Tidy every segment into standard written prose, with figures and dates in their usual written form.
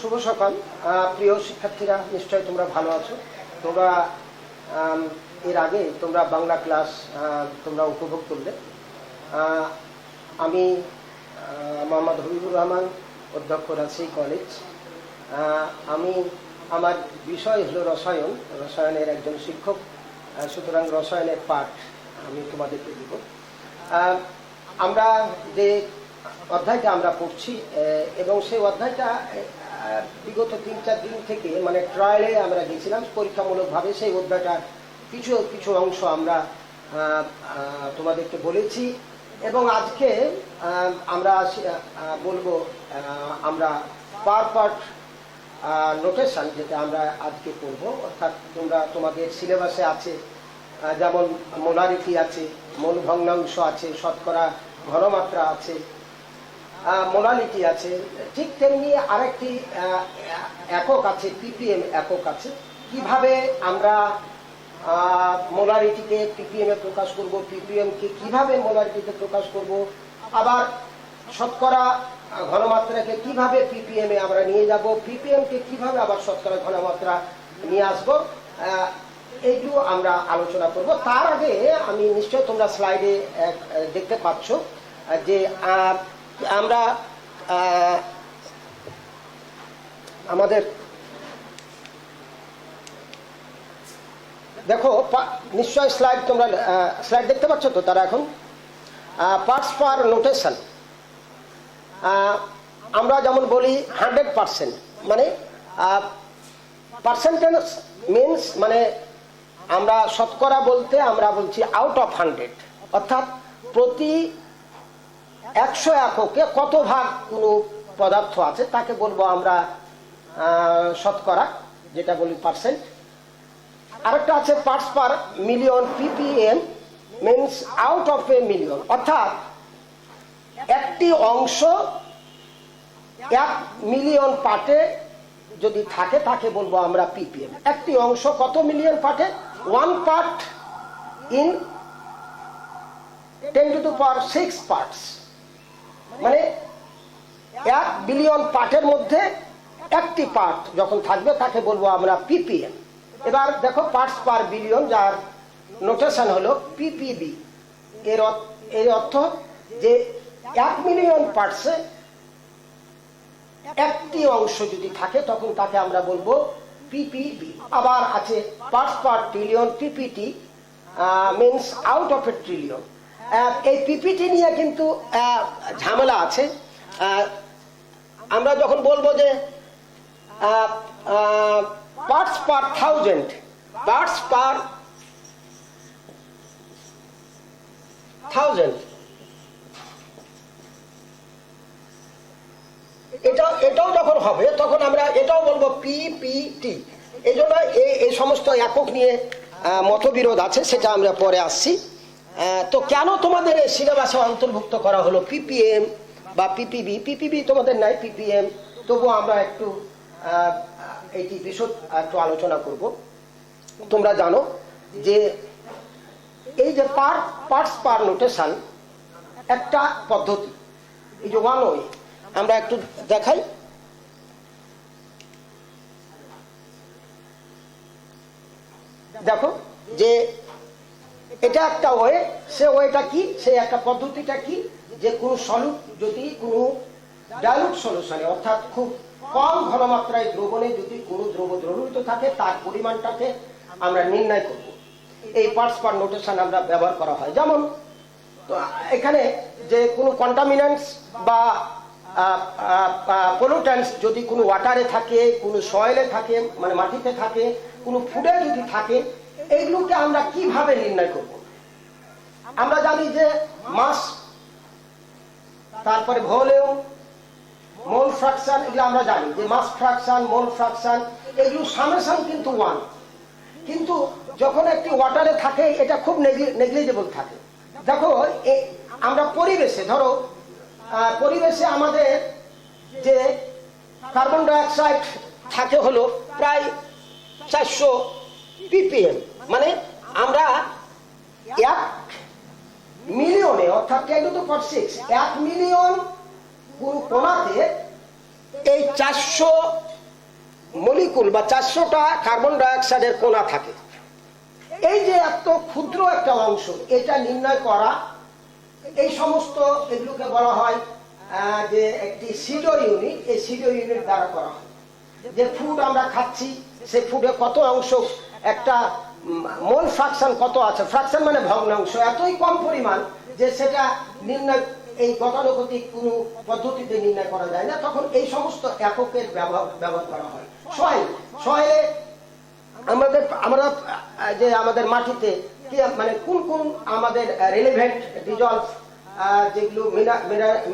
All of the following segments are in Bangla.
শুভ সকাল প্রিয় শিক্ষার্থীরা, নিশ্চয়ই তোমরা ভালো আছো। তোমরা এর আগে তোমরা বাংলা ক্লাস তোমরা উপভোগ করলে। আমি মোহাম্মদ হবিবুর রহমান, অধ্যক্ষ রাজশাহী কলেজ। আমি আমার বিষয় হলো রসায়নের একজন শিক্ষক, সুতরাং রসায়নের পাঠ আমি তোমাদেরকে দিব। আমরা যে অধ্যায়টা আমরা পড়ছি এবং সেই অধ্যায়টা বিগত 3-4 দিন থেকে মানে ট্রায়ালে আমরা গেছিলাম পরীক্ষামূলকভাবে। সেই অধ্যায়টার কিছু কিছু অংশ আমরা তোমাদেরকে বলেছি এবং আজকে আমরা বলবো আমরা পার্ট নোটেশন, যেটা আমরা আজকে পড়ব। অর্থাৎ তোমাদের সিলেবাসে আছে যেমন মোলারিটি আছে, মোল ভগ্নাংশ আছে, শতকরা ঘনমাত্রা আছে, মোলালিটি আছে, ঠিক তেমনি আরেকটি একক আছে, পিপিএম একক আছে। কিভাবে আমরা মোলারিটিকে পিপিএম এ প্রকাশ করব, পিপিএম কে কিভাবে মোলারিটিতে প্রকাশ করব, আবার শতকরা ঘনমাত্রাকে কিভাবে পিপিএম এ আমরা নিয়ে যাব, পিপিএম কে কিভাবে আবার শতকরা ঘনমাত্রা নিয়ে আসবো, এইগুলো আমরা আলোচনা করব। তার আগে আমি নিশ্চয় তোমরা স্লাইডে দেখতে পাচ্ছ যে আমরা আমাদের দেখো নিশ্চয় তোমরা স্লাইড দেখতে পাচ্ছ তো। তারা এখন পার্টস পার নোটেশন আমরা যেমন বলি 100%, মানে পার্সেন্টেজ মিনস মানে আমরা শতকরা বলতে আমরা বলছি আউট অফ 100, অর্থাৎ প্রতি 100 এককে কত ভাগ কোনো পদার্থ আছে তাকে বলবো আমরা শতকরা, যেটা বলি পার্সেন্ট। আরেকটা আছে parts per million, PPM means out of a million, অর্থাৎ একটি অংশ 1 মিলিয়ন পার্টে যদি থাকে তাকে বলবো আমরা পিপিএম। একটি অংশ কত মিলিয়ন পার্টে? 1 পার্ট ইন 10⁶ পার্টস, মানে 1 বিলিয়ন পার্টের মধ্যে একটি পার্ট যখন থাকবে তাকে বলবো আমরা পিপিএম। এবার দেখো পার্টস পার বিলিয়ন, যার নোটেশন হলো পিপিবি। এর অর্থ যে 1 মিলিয়ন পার্টসে একটি অংশ যদি থাকে তখন তাকে আমরা বলবো পিপিবি। আবার আছে parts per trillion, PPT means out of A trillion. এই পিপিটি নিয়ে কিন্তু ঝামেলা আছে। আমরা যখন বলবো যে পার্টস পার 1000, পার্টস পার 1000, এটাও যখন হবে তখন আমরা এটাও বলবো পিপিটি। এই জন্য এই সমস্ত একক নিয়ে মতবিরোধ আছে, সেটা আমরা পরে আসছি। তো কেন তোমাদের এই সিলেবাসে অন্তর্ভুক্ত করা হলো পিপিএম বা পিপিবি? পিপিবি তোমাদের নাই, পিপিএম, তবুও আমরা একটু এইটি বিশদ একটু আলোচনা করব। তোমরা জানো যে এই যে পার্টস পার নোটেশন একটা পদ্ধতি, এই যে 1 ওয়ে আমরা একটু দেখাই। দেখো যে এটা একটা ওয়ে, সে ওয়েটা কি, সে একটা পদ্ধতিটা কি, যে কোনো সলিড যদি কোনো ডাইলুট সলিউশনে অর্থাৎ খুব কম ঘনমাত্রায় দ্রবণে যদি কোনো দ্রব দ্রবীভূত থাকে তার পরিমাণটাকে আমরা নির্ণয় করব। এই পার্টস পার নোটেশন আমরা ব্যবহার করা হয়। যেমন এখানে যে কোনো কন্টামিনেন্টস বা পলিউটেন্টস যদি কোনো ওয়াটারে থাকে, কোনো সয়েলে থাকে মানে মাটিতে থাকে, কোনো ফুডে যদি থাকে, এইগুলোকে আমরা কিভাবে নির্ণয় করব? আমরা জানি যে মাস, তারপরে ভলিউম, মোল ফ্র্যাকশন, এগুলো আমরা জানি যে মাস ফ্র্যাকশন, মোল ফ্র্যাকশন, এগুলো সামেশন কিন্তু 1। কিন্তু যখন একটি ওয়াটারে থাকে এটা খুব নেগলিজেবল থাকে। দেখো আমরা পরিবেশে, ধরো পরিবেশে আমাদের যে কার্বন ডাইঅক্সাইড থাকে হলো প্রায় 400 পিপিএম, মানে আমরা 1 মিলিয়নে অর্থাৎ 10⁶ 1 মিলিয়ন কোনাতে এই 400 মলিকুল বা 400টা কার্বন ডাইঅক্সাইডের কণা থাকে। এই যে এত ক্ষুদ্র একটা অংশ, এটা নির্ণয় করা, এই সমস্ত এগুলোকে বলা হয় যে একটি সিডো ইউনিট। এই সিডো ইউনিট দ্বারা করা হয়। যে ফুড আমরা খাচ্ছি, সেই ফুডে কত অংশ, একটা মোল ফ্রাকশন কত আছে, ফ্রাকশন মানে ভগ্নাংশ, এতই কম পরিমাণ যে সেটা নির্ণয় এই গতানুগতিক কোনো পদ্ধতিতে নির্ণয় করা যায় না। তখন এই সমস্ত এককের ব্যবহার করা হয়। সয়েলে আমাদের মাটিতে কি মানে কোন কোন আমাদের রিলেভেন্ট ডিজলভ যেগুলো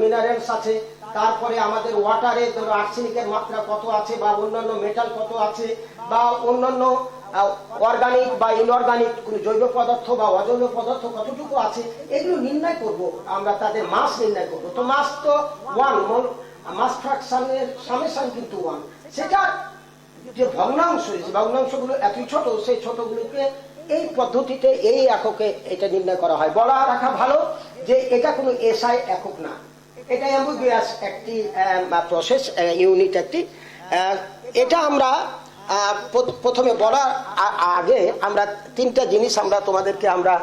মিনারেলস আছে, তারপরে আমাদের ওয়াটারে ধরো আর্সেনিকের মাত্রা কত আছে, বা অন্যান্য মেটাল কত আছে, বা অন্যান্য অর্গানিক বা ইনঅর্গানিক কোন জৈব পদার্থ বা অজৈব পদার্থ কতটুকু আছে, এগুলো নির্ণয় করব আমরা, তাদের মাস নির্ণয় করব। তো মাস তো 1, মাস ফ্র্যাকশনের সামেশন কিন্তু 1। সেটা যে ভগ্নাংশ, ভগ্নাংশগুলো এতই ছোট, সেই ছোটগুলোকে এই পদ্ধতিতে এই এককে এটা নির্ণয় করা হয়। বলা রাখা ভালো যে এটা কোনো এসআই একক না, এটা অ্যাম্বিগুয়াস একটি প্রসেস ইউনিট একটি। এটা আমরা প্রথমে বলার আগে আমরা 3টা জিনিস আমরা তোমাদেরকে আমরা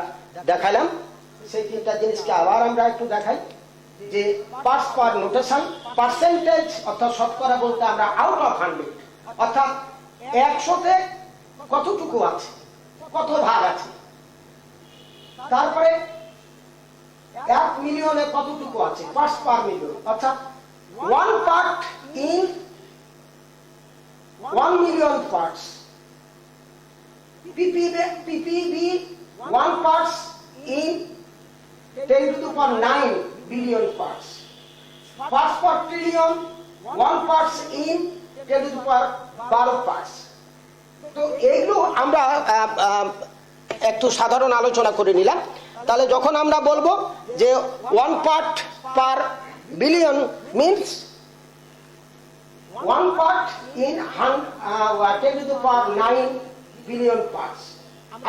দেখালাম। সেই 3টা জিনিসকে আবার আমরা একটু দেখাই। যে পার্টস পার নোটেশন, পার্সেন্টেজ অর্থাৎ শতকরা বলতে আমরা আউট অফ 100, অর্থাৎ 100তে কতটুকু আছে, কত ভাগ আছে। তারপরে 1 মিলিয়নে কতটুকু আছে, পার্টস পার মিলিয়ন, অর্থাৎ 1 part in 1 million parts. ppb 1 parts in 10⁹ billion parts. Parts per trillion 1 parts in 10⁻12 parts. তো এইগুলো আমরা একটু সাধারণ আলোচনা করে নিলাম। তাহলে যখন আমরা বলবো যে 1 part per billion means 1 part in 10⁹9 billion parts,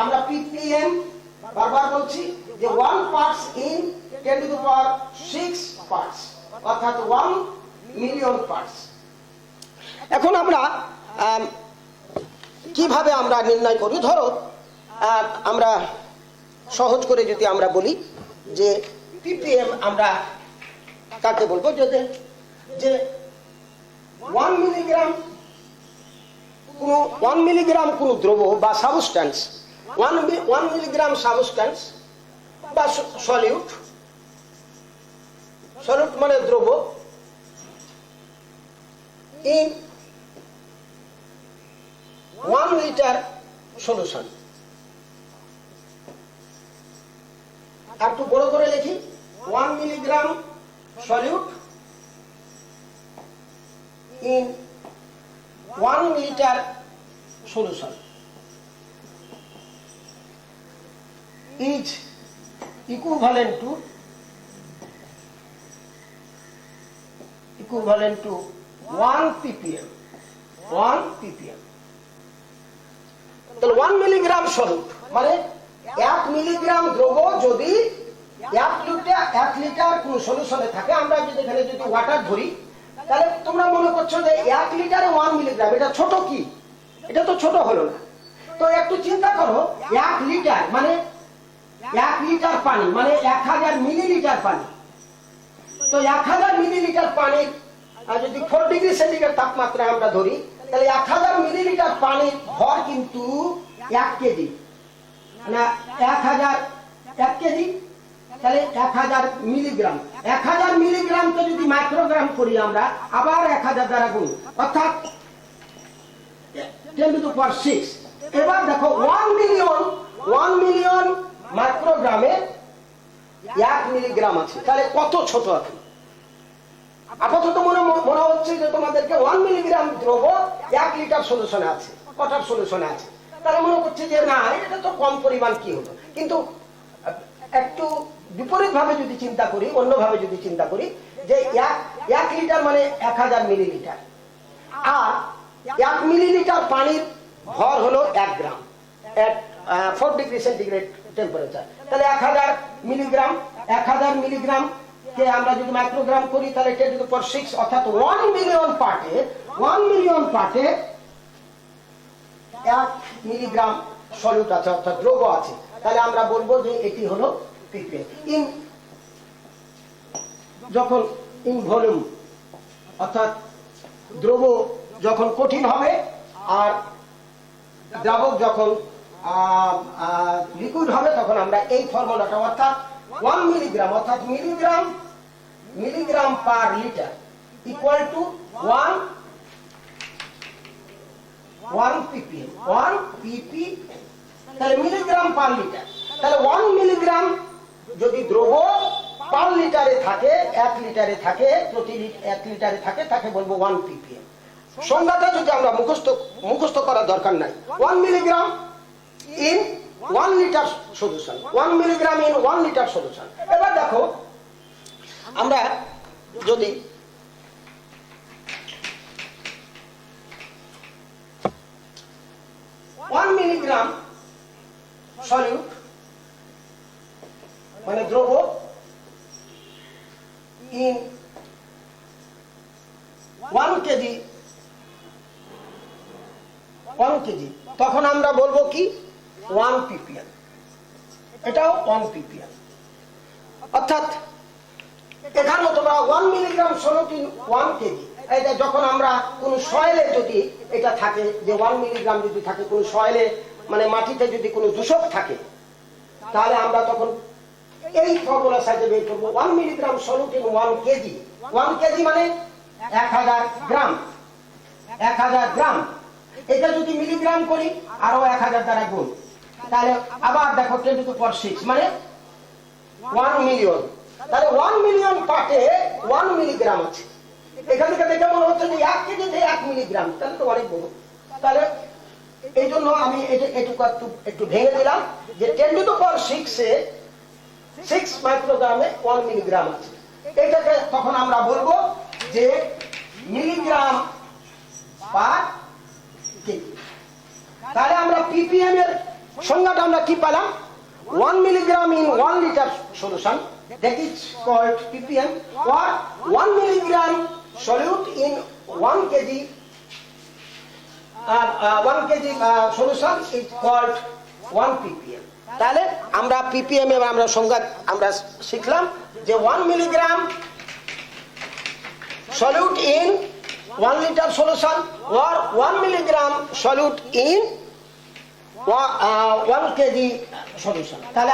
আমরা ppm বারবার বলছি যে 1 parts in 10⁶ parts, অর্থাৎ 1 মিলিয়ন পার্টস। এখন আমরা কিভাবে আমরা নির্ণয় করি? ধরো আমরা সহজ করে যদি আমরা বলি যে ppm আমরা কাকে বলবো, যে 1 মিলিগ্রাম কোন দ্রব্য বা সাবস্ট্যান্স, 1 মিলিগ্রাম সাবস্ট্যান্স বা সলিউট মানে দ্রব্য ইন 1 লিটার সলিউশন। আর একটু বড় করে লিখি, 1 milligram solute in 1 liter solution is equivalent to 1 ppm. 1 ppm তাহলে 1 মিলিগ্রাম সলিউট মানে 1 মিলিগ্রাম দ্রব্য যদি 1 লিটার কোন সলিউশনে থাকে, আমরা যদি এখানে যদি ওয়াটার ধরি, তাহলে তোমরা মনে করছো যে 1 লিটারে 1 মিলিগ্রাম, এটা ছোট কি? এটা তো ছোট হলো না। তো একটু চিন্তা করো, 1 লিটার মানে 1 লিটার পানি মানে 1000 মিলিলিটার পানি। তো 1000 মিলিলিটার পানির যদি 4 ডিগ্রি সেন্টিগ্রেড তাপমাত্রা আমরা ধরি, তাহলে 1000 মিলিলিটার পানির ভর কিন্তু 1 কেজি, মানে 1 কেজি, তাহলে 1000 মিলিগ্রাম। 1000 মিলিগ্রামকে যদি মাইক্রোগ্রাম করি আমরা, আবার 1000 দ্বারা গুণ, অর্থাৎ 10⁶। এবার দেখো 1 মিলিয়ন মাইক্রোগ্রামে 1 মিলিগ্রাম আছে, তাহলে কত ছোট আছে। আপাতত মনে হচ্ছে যে তোমাদেরকে 1 মিলিগ্রাম দ্রব্য 1 লিটার সলিউশনে আছে, কটার সলিউশনে আছে, তাহলে মনে করছে যে না, এটা তো কম পরিমাণ, কি হলো। কিন্তু একটু বিপরীত ভাবে যদি চিন্তা করি, অন্যভাবে যদি চিন্তা করি, যে 1 লিটার মানে 1000 মিলিলিটার, আর 1 মিলিলিটার পানির ভর হলো 1 গ্রাম এট 4 ডিগ্রি সেন্টিগ্রেড টেম্পারেচার। তাহলে 1000 মিলিগ্রাম কে আমরা যদি মাইক্রোগ্রাম করি, তাহলে 10⁶, অর্থাৎ 1 মিলিয়ন পার্টে 1 মিলিগ্রাম সলিউট আছে অর্থাৎ দ্রব আছে, তাহলে আমরা বলবো যে এটি হলো ppm। যখন ইন ভলিউম অর্থাৎ দ্রব যখন কঠিন হবে আর দ্রাবক যখন লিকুইড হবে তখন আমরা এই ফর্মুলাটা অর্থাৎ 1 মিলিগ্রাম অর্থাৎ milligram per litre equal to 1 ppm 1 ppm, তাহলে মিলিগ্রাম পার লিটার। তাহলে 1 মিলিগ্রাম যদি দ্রব পার লিটারে থাকে, 1 লিটারে থাকে, প্রতি 1 লিটারে থাকে, তাকে বলবো 1 ppm। সংজ্ঞাটা যদি আমরা মুখস্থ করার দরকার নাই। 1 milligram in 1 litre solution, 1 milligram in 1 litre solution. এবার দেখো আমরা যদি মিলিগ্রাম সলিউট মানে দ্রব ইন 1 কেজি তখন আমরা বলবো কি 1 ppm, এটাও 1 ppm। অর্থাৎ এখানে তোমরা 1 মিলিগ্রাম সলিউট ইন 1 কেজি, এটা যখন আমরা কোন সয়েলে যদি এটা থাকে যে 1 মিলিগ্রাম যদি থাকে কোন সয়েলে মানে মাটিতে যদি কোনো দূষক থাকে, তাহলে আমরা তখন এই ফর্মুলা সাথে বের করবো 1 milligram solute in 1 KG. 1 KG মানে 1000 গ্রাম, 1000 গ্রাম। এটা যদি মিলিগ্রাম করি আরো 1000 দ্বারা গুণ, তাহলে আবার দেখো 10 টু দি পাওয়ার 6 মানে 1 মিলিয়ন। তাহলে 1 মিলিয়ন পার্টে 1 মিলিগ্রাম আছে। এখান থেকে দেখে মনে হচ্ছে যে 1 কেজিতে 1 মিলিগ্রাম, তাহলে তো অনেক বড়। তাহলে এই জন্য আমি একটু ভেঙে দিলাম যে 10 to the power 6 A 6 মাইক্রোগ্রামে 1 milligram আছে। এটাকে তখন আমরা বলবো যে মিলিগ্রাম পার কেজি। তাহলে আমরা ppm এর সংজ্ঞাটা আমরা কি পেলাম? 1 milligram in 1 liter solution, that is called ppm, or 1 milligram solute in 1 kg 1 kg solution is called 1 ppm। তাহলে আমরা ppm এর আমরা সংজ্ঞা আমরা শিখলাম যে 1 milligram solute in 1 liter solution or 1 milligram solute in 1 kg solution। তাহলে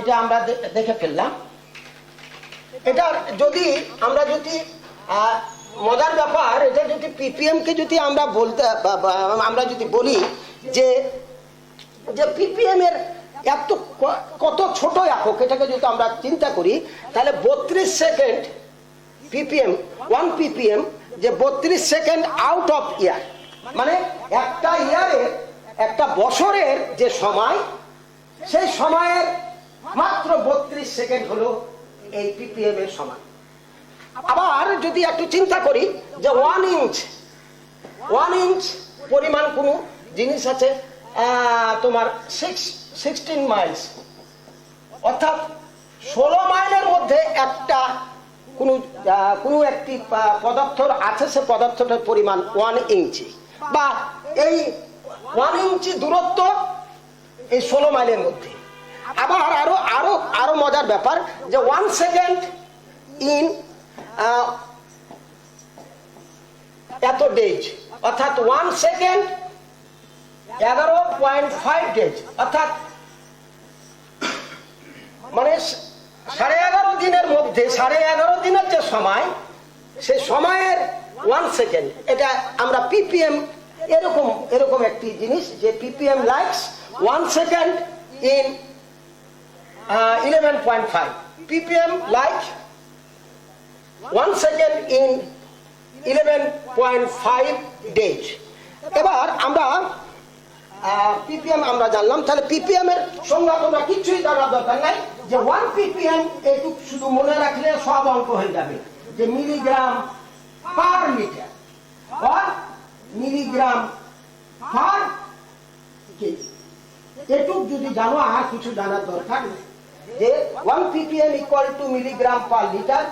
এটা আমরা দেখে ফেললাম। এটা যদি আমরা মজার ব্যাপার, এটা যদি ppm কে যদি আমরা যদি বলি যে ppm এর কত ছোট একক, এটাকে যদি আমরা চিন্তা করি তাহলে 32 সেকেন্ড ppm 1 ppm যে 32 সেকেন্ড আউট অফ ইয়ার, মানে একটা ইয়ারের একটা বছরের যে সময়, সেই সময়ের মাত্র 32 সেকেন্ড হলো এই ppm এর সময়। আবার যদি একটু চিন্তা করি যে 1 ইঞ্চ পরিমাণ কোন জিনিস আছে তোমার 16 মাইলস, অর্থাৎ 16 মাইলের মধ্যে একটা কোন একটি পদার্থ আছে, সে পদার্থটার পরিমাণ 1 ইঞ্চি, বা এই 1 ইঞ্চি দূরত্ব এই 16 মাইলের মধ্যে। আবার আরো মজার ব্যাপার যে 1 সেকেন্ড ইন এত ডেজ, অর্থাৎ 1 সেকেন্ড 11.5 ডেজ, অর্থাৎ মানে 11.5 দিনের মধ্যে 11.5 দিনের যে সময়, সেই সময়ের 1 সেকেন্ড। এটা আমরা ppm এরকম একটি জিনিস যে ppm likes 1 second in 11.5, ppm like 1 second in 11.5 days. এবার আমরা ppm আমরা জানলাম। তাহলে ppm এর সংজ্ঞা তোমরা কিছুই জানার দরকার নাই, যে 1 ppm এইটুকু শুধু মনে রাখলে সব অঙ্ক হয়ে যাবে, যে milligram per litre or milligram per KG. এটুকু যদি জানো আর কিছু জানার দরকার নেই, যে 1 ppm equal two milligram per litre,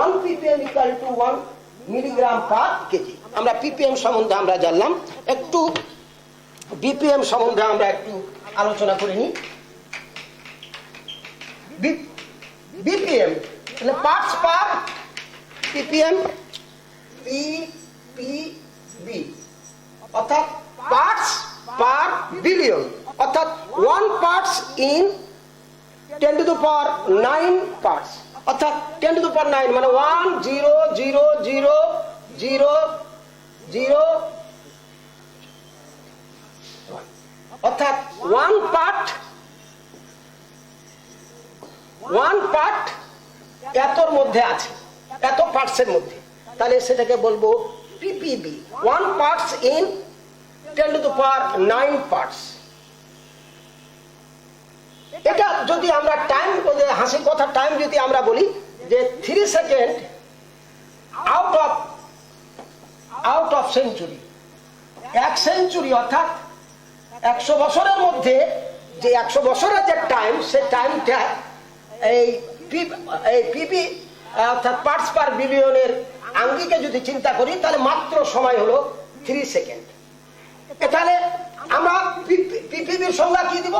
1 ppm equal to 1 milligram per KG. আমরা ppm সম্বন্ধে আমরা জানলাম। একটু বিপিএম সম্বন্ধে আমরা একটু আলোচনা করে নিই। বিপিএম মানে পার্টস পার পিপিএম, পিপিবি অর্থাৎ পার্টস পার বিলিয়ন, অর্থাৎ 1 parts in 10 to the power 9 parts, অর্থাৎ 10 to the power 9 মানে 1,0,0,0,0,0, অর্থাৎ 1 পার্ট এতর মধ্যে আছে, এত পার্টসের মধ্যে, তাহলে সেটাকে বলবো PPB, 1 parts in 10 to the power 9 parts. এটা যদি আমরা টাইম, হাসির কথা টাইম যদি আমরা বলি যে 3 second out of century, 1 century অর্থাৎ 100 বছরের মধ্যে যে 100 বছরের যে টাইম, সে টাইমটা এই পিপি অর্থাৎ পার্টস পার বিলিয়নের আঙ্গিকে যদি চিন্তা করি তাহলে মাত্র সময় হলো 3 সেকেন্ড। তাহলে আমরা পিপিবির সংজ্ঞা কি দিব?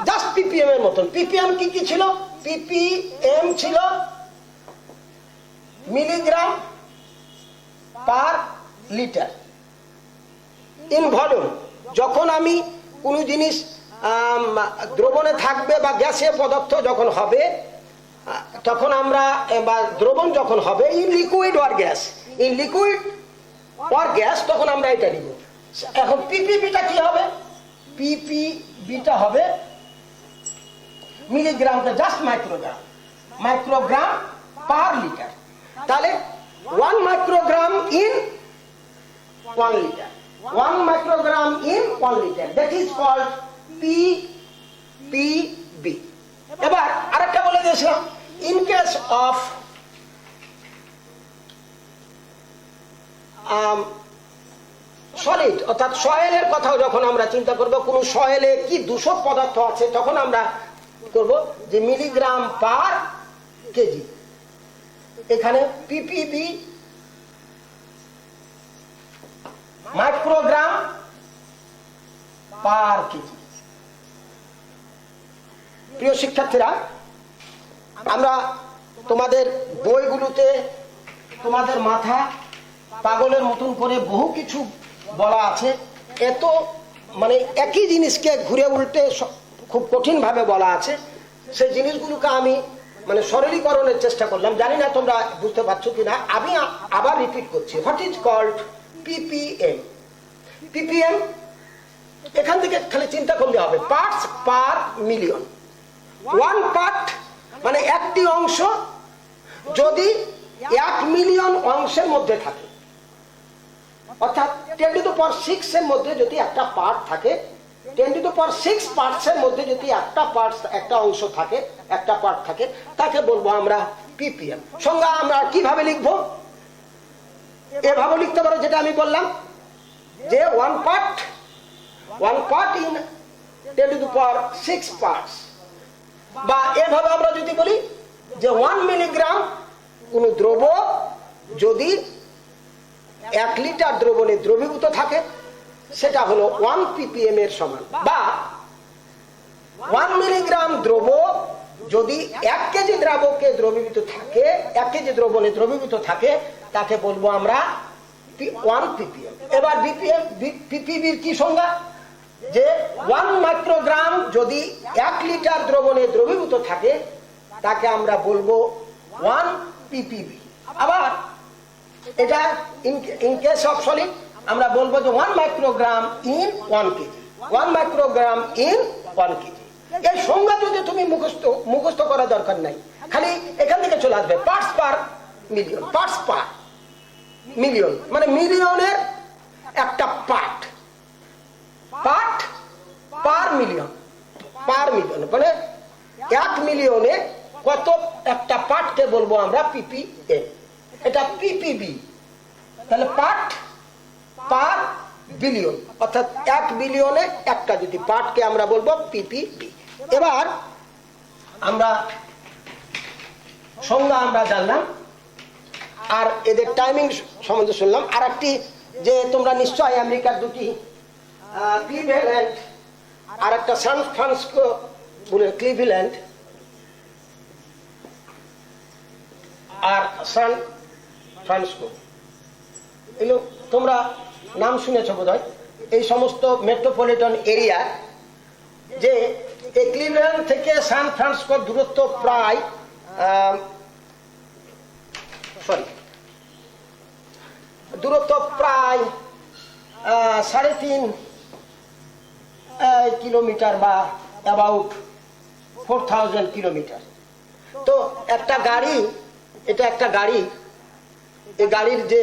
জাস্ট পিপিএম এর মতন। পিপিএম কি কি ছিল? পিপিএম ছিল milligram per litre in volume. যখন আমি কোনো জিনিস দ্রবণে থাকবে বা গ্যাসীয় পদার্থ যখন হবে, তখন আমরা, বা দ্রবণ যখন হবে in liquid or gas, in liquid or gas, তখন আমরা এটা নিব। এখন পিপিবিটা কি হবে? পিপিবিটা হবে মিলিগ্রামটা জাস্ট মাইক্রোগ্রাম পার লিটার। তাহলে 1 microgram in 1 litre, 1 microgram in 1 litre, that is called PPB. এবার আরেকটা বলে দিয়েছিলাম, ইন কেস অফ সলিড অর্থাৎ সয়েলের কথাও যখন আমরা চিন্তা করব, কোন সয়েলে কি দূষক পদার্থ আছে, তখন আমরা করব যে মিলিগ্রাম পার কেজি। এখানে পিপিবি মাইক্রোগ্রাম পার কেজি। প্রিয় শিক্ষার্থীরা, আমরা তোমাদের বইগুলোতে তোমাদের মাথা পাগলের মতন করে বহু কিছু বলা আছে, এত মানে একই জিনিসকে ঘুরে উল্টে খুব কঠিন ভাবে বলা আছে। সেই জিনিসগুলোকে আমি মানে সরলীকরণের চেষ্টা করলাম, জানি না তোমরা বুঝতে পারছো কিনা। আমি আবার রিপিট করছি, what is called PPM. PPM এখান থেকে খালি চিন্তা করলে হবে পার্টস পার মিলিয়ন। 1 পার্ট মানে একটি অংশ যদি 1 মিলিয়ন অংশের মধ্যে থাকে, অর্থাৎ 10 to the power 6 এর মধ্যে যদি একটা পার্ট থাকে, 10 to the power 6 পার্টসের মধ্যে যদি একটা অংশ থাকে, একটা পার্ট থাকে, তাকে বলবো আমরা পিপিএম। সংজ্ঞা আমরা কিভাবে লিখবো? এভাবে লিখতে পারো, যেটা আমি বললাম যে 1 part in 10 to the power 6 parts. বা এভাবে আমরা যদি বলি যে 1 মিলিগ্রাম কোন দ্রব্য যদি 1 লিটার দ্রবণে দ্রবীভূত থাকে, সেটা হলো 1 ppm এর সমান। বা 1 মিলিগ্রাম দ্রব্য যদি 1 কেজি দ্রাবকে দ্রবীভূত থাকে, 1 কেজি দ্রবণে দ্রবীভূত থাকে, তাকে বলবো আমরা 1 ppm। এবার পিপিবির কি সংজ্ঞা? যে 1 মাইক্রোগ্রাম যদি 1 লিটার দ্রবণে দ্রবীভূত থাকে, তাকে আমরা বলবো 1 ppb। আবার এটা ইন কেস অফ সলিড আমরা বলবো যে 1 microgram in 1 KG, 1 microgram in 1 KG. এই সংজ্ঞা যদি তুমি মুখস্থ করা দরকার নাই, খালি এখান থেকে চলে আসবে parts per million. Parts per million মানে মিলিয়নের একটা part, part per million, per million মানে 1 মিলিয়নে কত একটা পার্টকে বলবো আমরা পিপিএম। এটা পিপিবি। তাহলে পার্ট পার বিলিয়ন, অর্থাৎ 1 বিলিয়নে একটা যদি পার্টকে আমরা বলবো পিপিবি। এবার আমরা সংজ্ঞা আমরা জানলাম, আর এদের টাইমিং সম্বন্ধে শুনলাম। আর একটি যে তোমরা নিশ্চয়ই আমেরিকার দুটি ক্লিভল্যান্ড আর একটা সান ফ্রান্সিসকো বলে, ক্লিভল্যান্ড আর সান ফ্রান্সিসকো, এগুলো তোমরা নাম শুনেছ বোধহয়। এই সমস্ত মেট্রোপলিটন এরিয়া, যে এই ক্লিভল্যান্ড থেকে সান ফ্রান্সিসকোর দূরত্ব প্রায় প্রায় 3.5 কিলোমিটার বা অ্যাবাউট 4000 কিলোমিটার। তো একটা গাড়ি, এটা একটা গাড়ি, এই গাড়ির যে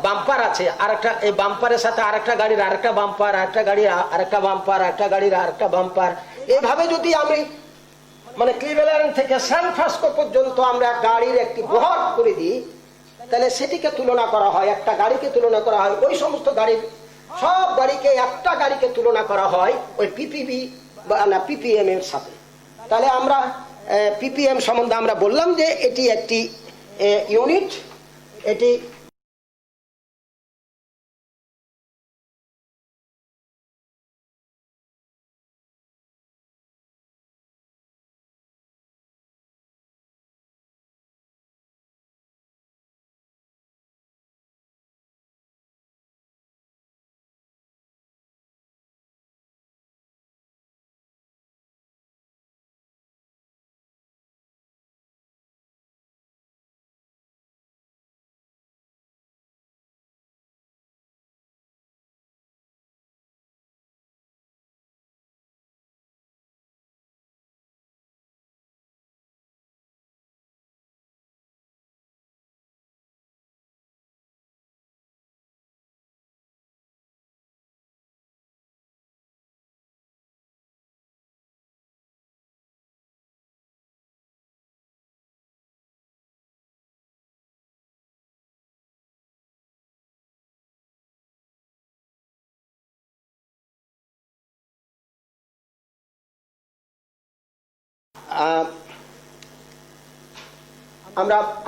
বাম্পার আছে, আরেকটা, এই বাম্পারের সাথে আরেকটা গাড়ির আরেকটা বাম্পার, আরেকটা গাড়ির আরেকটা বাম্পার, আরেকটা গাড়ির আরেকটা বাম্পার, এইভাবে যদি আমি মানে ক্লিভল্যান্ড থেকে সান ফ্রান্সিসকো পর্যন্ত আমরা গাড়ির একটি বহর করে দিই, তাহলে সেটিকে তুলনা করা হয়, একটা গাড়িকে তুলনা করা হয় ওই সমস্ত গাড়ির, সব গাড়িকে, একটা গাড়িকে তুলনা করা হয় ওই পিপিবি বা না পিপিএম এর সাথে। তাহলে আমরা পিপিএম সম্বন্ধে আমরা বললাম যে এটি একটি ইউনিট, এটি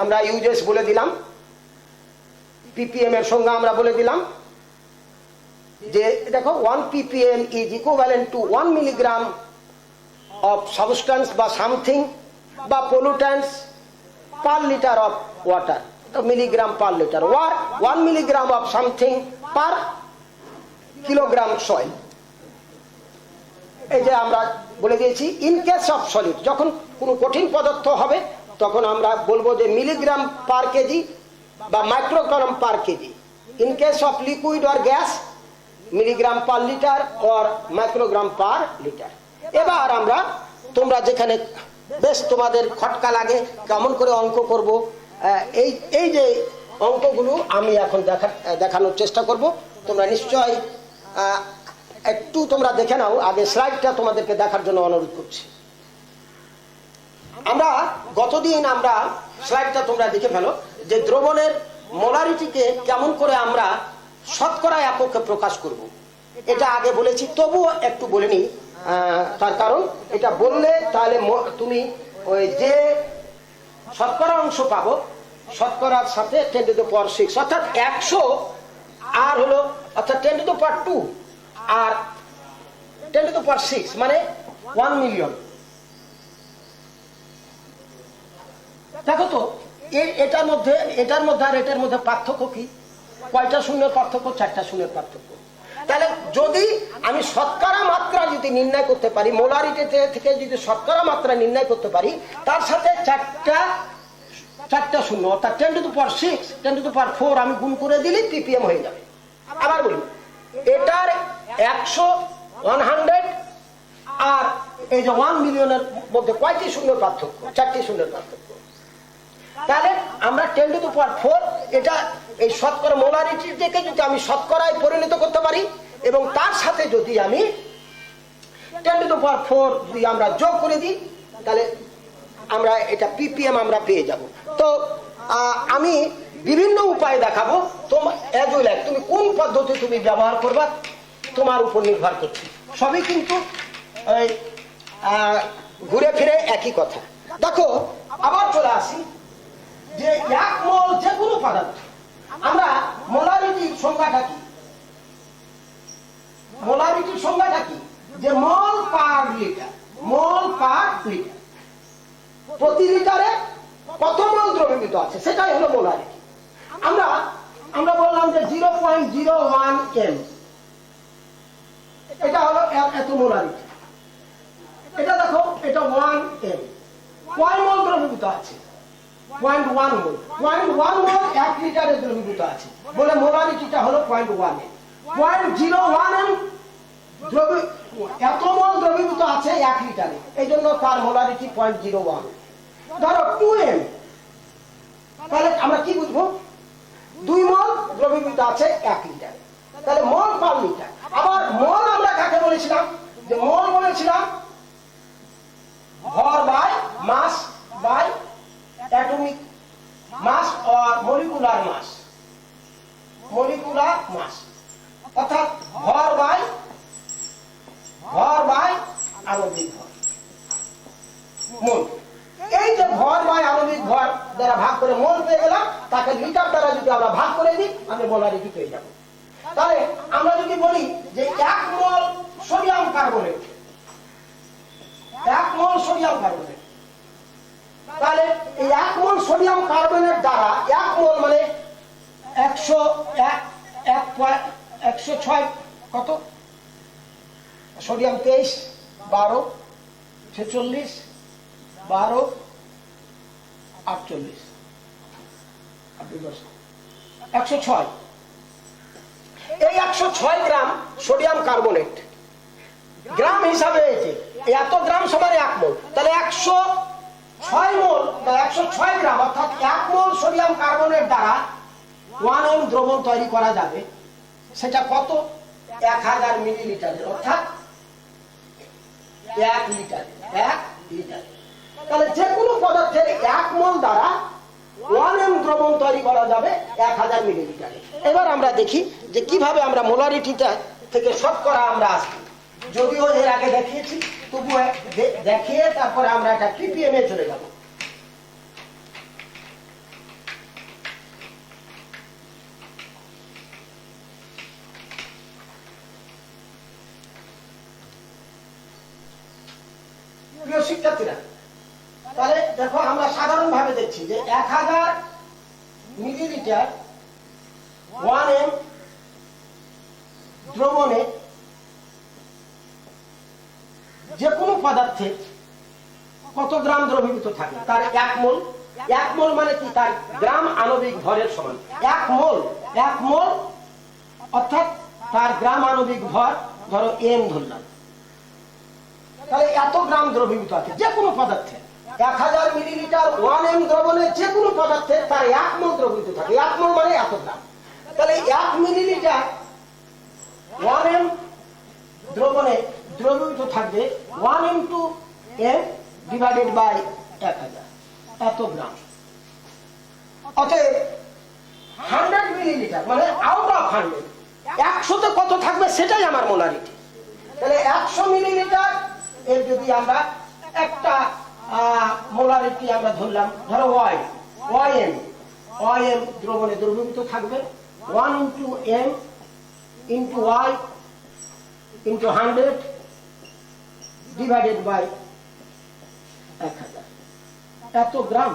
আমরা ইউজেস বলে দিলাম, পিপিএম এর সঙ্গে আমরা বলে দিলাম যে দেখো 1 ppm is equivalent to 1 milligram of substance বা সামথিং বা pollutants per litre of water, milligram per litre, or 1 milligram of something per kilogram soil. এই যে আমরা বলে দিয়েছি ইন কেস অফ সলিড, যখন কোনো কঠিন পদার্থ হবে তখন আমরা বলবো যে মিলিগ্রাম পার কেজি বা microgram per KG. In case of liquid or gas milligram per litre or microgram per litre. এবার আমরা, তোমরা যেখানে বেশ তোমাদের খটকা লাগে কেমন করে অঙ্ক করব, এই যে অঙ্কগুলো আমি এখন দেখানোর চেষ্টা করব। তোমরা নিশ্চয় একটু তোমরা দেখে নাও, আগে স্লাইডটা তোমাদেরকে দেখার জন্য অনুরোধ করছি। আমরা গতদিন আমরা স্লাইডটা তোমরা দেখে ফেলো যে দ্রবণের মোলারিটিকে কেমন করে আমরা শতকরা এককে প্রকাশ করব, এটা আগে বলেছি, তবুও একটু বলে নি। তার কারণ এটা বললে তাহলে তুমি ওই যে শতকরা অংশ পাবো, শতকরার সাথে 10 to the power 6 অর্থাৎ 100 আর হলো অর্থাৎ 10 to the power 2 R 10 to the power 6 মানে 1 মিলিয়ন। দেখো তো এটার মধ্যে আর এটার মধ্যে পার্থক্য কি? কয়টা শূন্যের পার্থক্য? 4টা শূন্যের পার্থক্য। তাহলে যদি আমি শতকরা মাত্রা যদি নির্ণয় করতে পারি, মোলারিটি থেকে যদি শতকরা মাত্রা নির্ণয় করতে পারি, তার সাথে 4টা শূন্য অর্থাৎ 10 to the power 6 10 to the power 4 আমি গুণ করে দিলেই ppm হয়ে যাবে। আবার বলি, এটার 100 100 আর এই যে 1 মিলিয়নের মধ্যে কয়টি শূন্যের পার্থক্য? 4টি শূন্যের পার্থক্য। তাহলে আমরা 10 to the power 4 এটা এই শতকরা মোলারিটি থেকে যদি আমি শতকরায় পরিণত করতে পারি এবং তার সাথে যদি আমি 10 to the power 4 যদি আমরা যোগ করে দিই, তাহলে আমরা এটা ppm আমরা পেয়ে যাব। তো আমি বিভিন্ন উপায় দেখাবো, তুমি কোন পদ্ধতি তুমি ব্যবহার করবা তোমার উপর নির্ভর করছে, সবই কিন্তু ঘুরে ফিরে একই কথা। দেখো আবার চলে আসি যে 1 মোল যে কোনো পদার্থ, আমরা মোলারিটির সংজ্ঞাটা কি? মোলারিটির সংজ্ঞাটা কি? যে মল পার লিটার, মল পার লিটার, প্রতি লিটারে কত মল দ্রবীভূত আছে সেটাই হলো মোলারিটি। আমরা বললাম যে 0.01 m, এটা হলো এত মোলারিটি। এটা দেখো, এটা 1 m, কয় মল দ্রবীভূত আছে? 0.1 মোল। 0.1 মোল 1 লিটারে দ্রবীভূত আছে বলে মোলারিটিটা হলো 0.1 m। 0.01 m এত মল দ্রবীভূত আছে 1 লিটারে, এই জন্য তার মোলারিটি 0.01। ধরো 2 m, তাহলে আমরা কি বুঝবো? 2 মল দ্রবীভূত আছে 1 লিটারে, তাহলে মল পার লিটার। আবার মল আমরা কাকে বলেছিলাম? যে মল বলেছিলাম ভর by mass by atomic mass or molecular mass, molecular mass, অর্থাৎ ভর বাই আণবিক ভর, মোল। এই যে ভর বাই আণবিক ভর দ্বারা ভাগ করে মোল পেয়ে গেলাম, তাকে লিটার দ্বারা যদি আমরা ভাগ করে দিই আমি মোলারিটি পেয়ে যাব। তাহলে আমরা যদি বলি যে 1 মোল সোডিয়াম কার্বনেট, 1 মোল সোডিয়াম কার্বনেট, তাহলে এই 1 মোল সোডিয়াম কার্বনেট দ্বারা 1 মোল মানে 106 কত? সোডিয়াম 23, 12, 46, 12, 48, 106। এই 106 গ্রাম সোডিয়াম কার্বনেট গ্রাম হিসাবে এত গ্রাম সমান 1 মোল, তাহলে 106 মোল, 106 গ্রাম অর্থাৎ 1 মোল সোডিয়াম কার্বনেট দ্বারা 1 m দ্রবণ তৈরি করা যাবে। সেটা কত? 1000 মিলিলিটারের, অর্থাৎ 1 লিটার। তাহলে যে কোনো পদার্থের 1 মোল দ্বারা 1 m দ্রবণ তৈরি করা যাবে 1000 মিলিলিটারে। এবার আমরা দেখি যে কিভাবে আমরা মোলারিটিটা থেকে শতকরা আমরা আসি। যদিও এর আগে দেখিয়েছি, তবুও দেখিয়ে তারপরে আমরা এটা ppm এ চলে যাব। প্রিয় শিক্ষার্থীরা, তাহলে দেখো আমরা সাধারণ ভাবে দেখছি যে 1000 মিলিলিটার 1 m দ্রবণে যে কোনো পদার্থে কত গ্রাম দ্রবীভূত থাকে? তার 1 মোল। 1 মোল মানে কি? তার গ্রাম আণবিক ভরের সমান। 1 মোল অর্থাৎ তার গ্রাম আণবিক ভর ধরো m ধরলাম, তাহলে এত গ্রাম দ্রবীভূত আছে যে কোনো পদার্থে। 1000 মিলিলিটার 1 m দ্রবণে যে কোনো পদার্থে তার 1 মোল দ্রবীভূত থাকে। 1 মোল মানে এত গ্রাম, তাহলে 1 মিলিলিটার 1 m দ্রবণে দ্রবীভূত থাকবে 1 into m ডিভাইডেড বাই 1000, এত গ্রাম। অতএব 100 মিলিলিটার মানে আউট অফ 100, 100তে কত থাকবে সেটাই আমার মোলারিটি। তাহলে 100 মিলিলিটার এর যদি আমরা একটা মোলারিটি আমরা ধরলাম, ধরো ওয়াইএম দ্রবণে দ্রবীভূত থাকবে 1 into m into y into 100 divided by 1000, এত গ্রাম।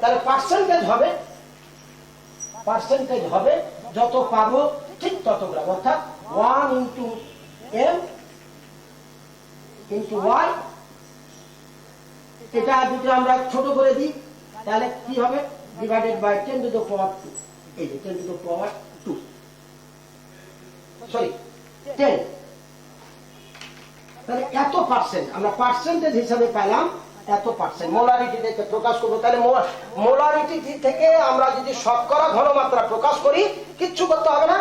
তাহলে পার্সেন্টেজ হবে যত পাবো ঠিক তত গ্রাম, অর্থাৎ 1 into m into y। এটা যদি আমরা ছোট করে দিই তাহলে কি হবে? Divided by 10 to the power 2, এই যে 10 to the power 2, সরি 10। তাহলে এত পার্সেন্ট আমরা পার্সেন্টেজ হিসাবে পেলাম, এত পার্সেন্ট মোলারিটি থেকে প্রকাশ করবো। তাহলে মোলারিটি থেকে আমরা যদি শতকরা ঘনমাত্রা প্রকাশ করি কিচ্ছু করতে হবে না।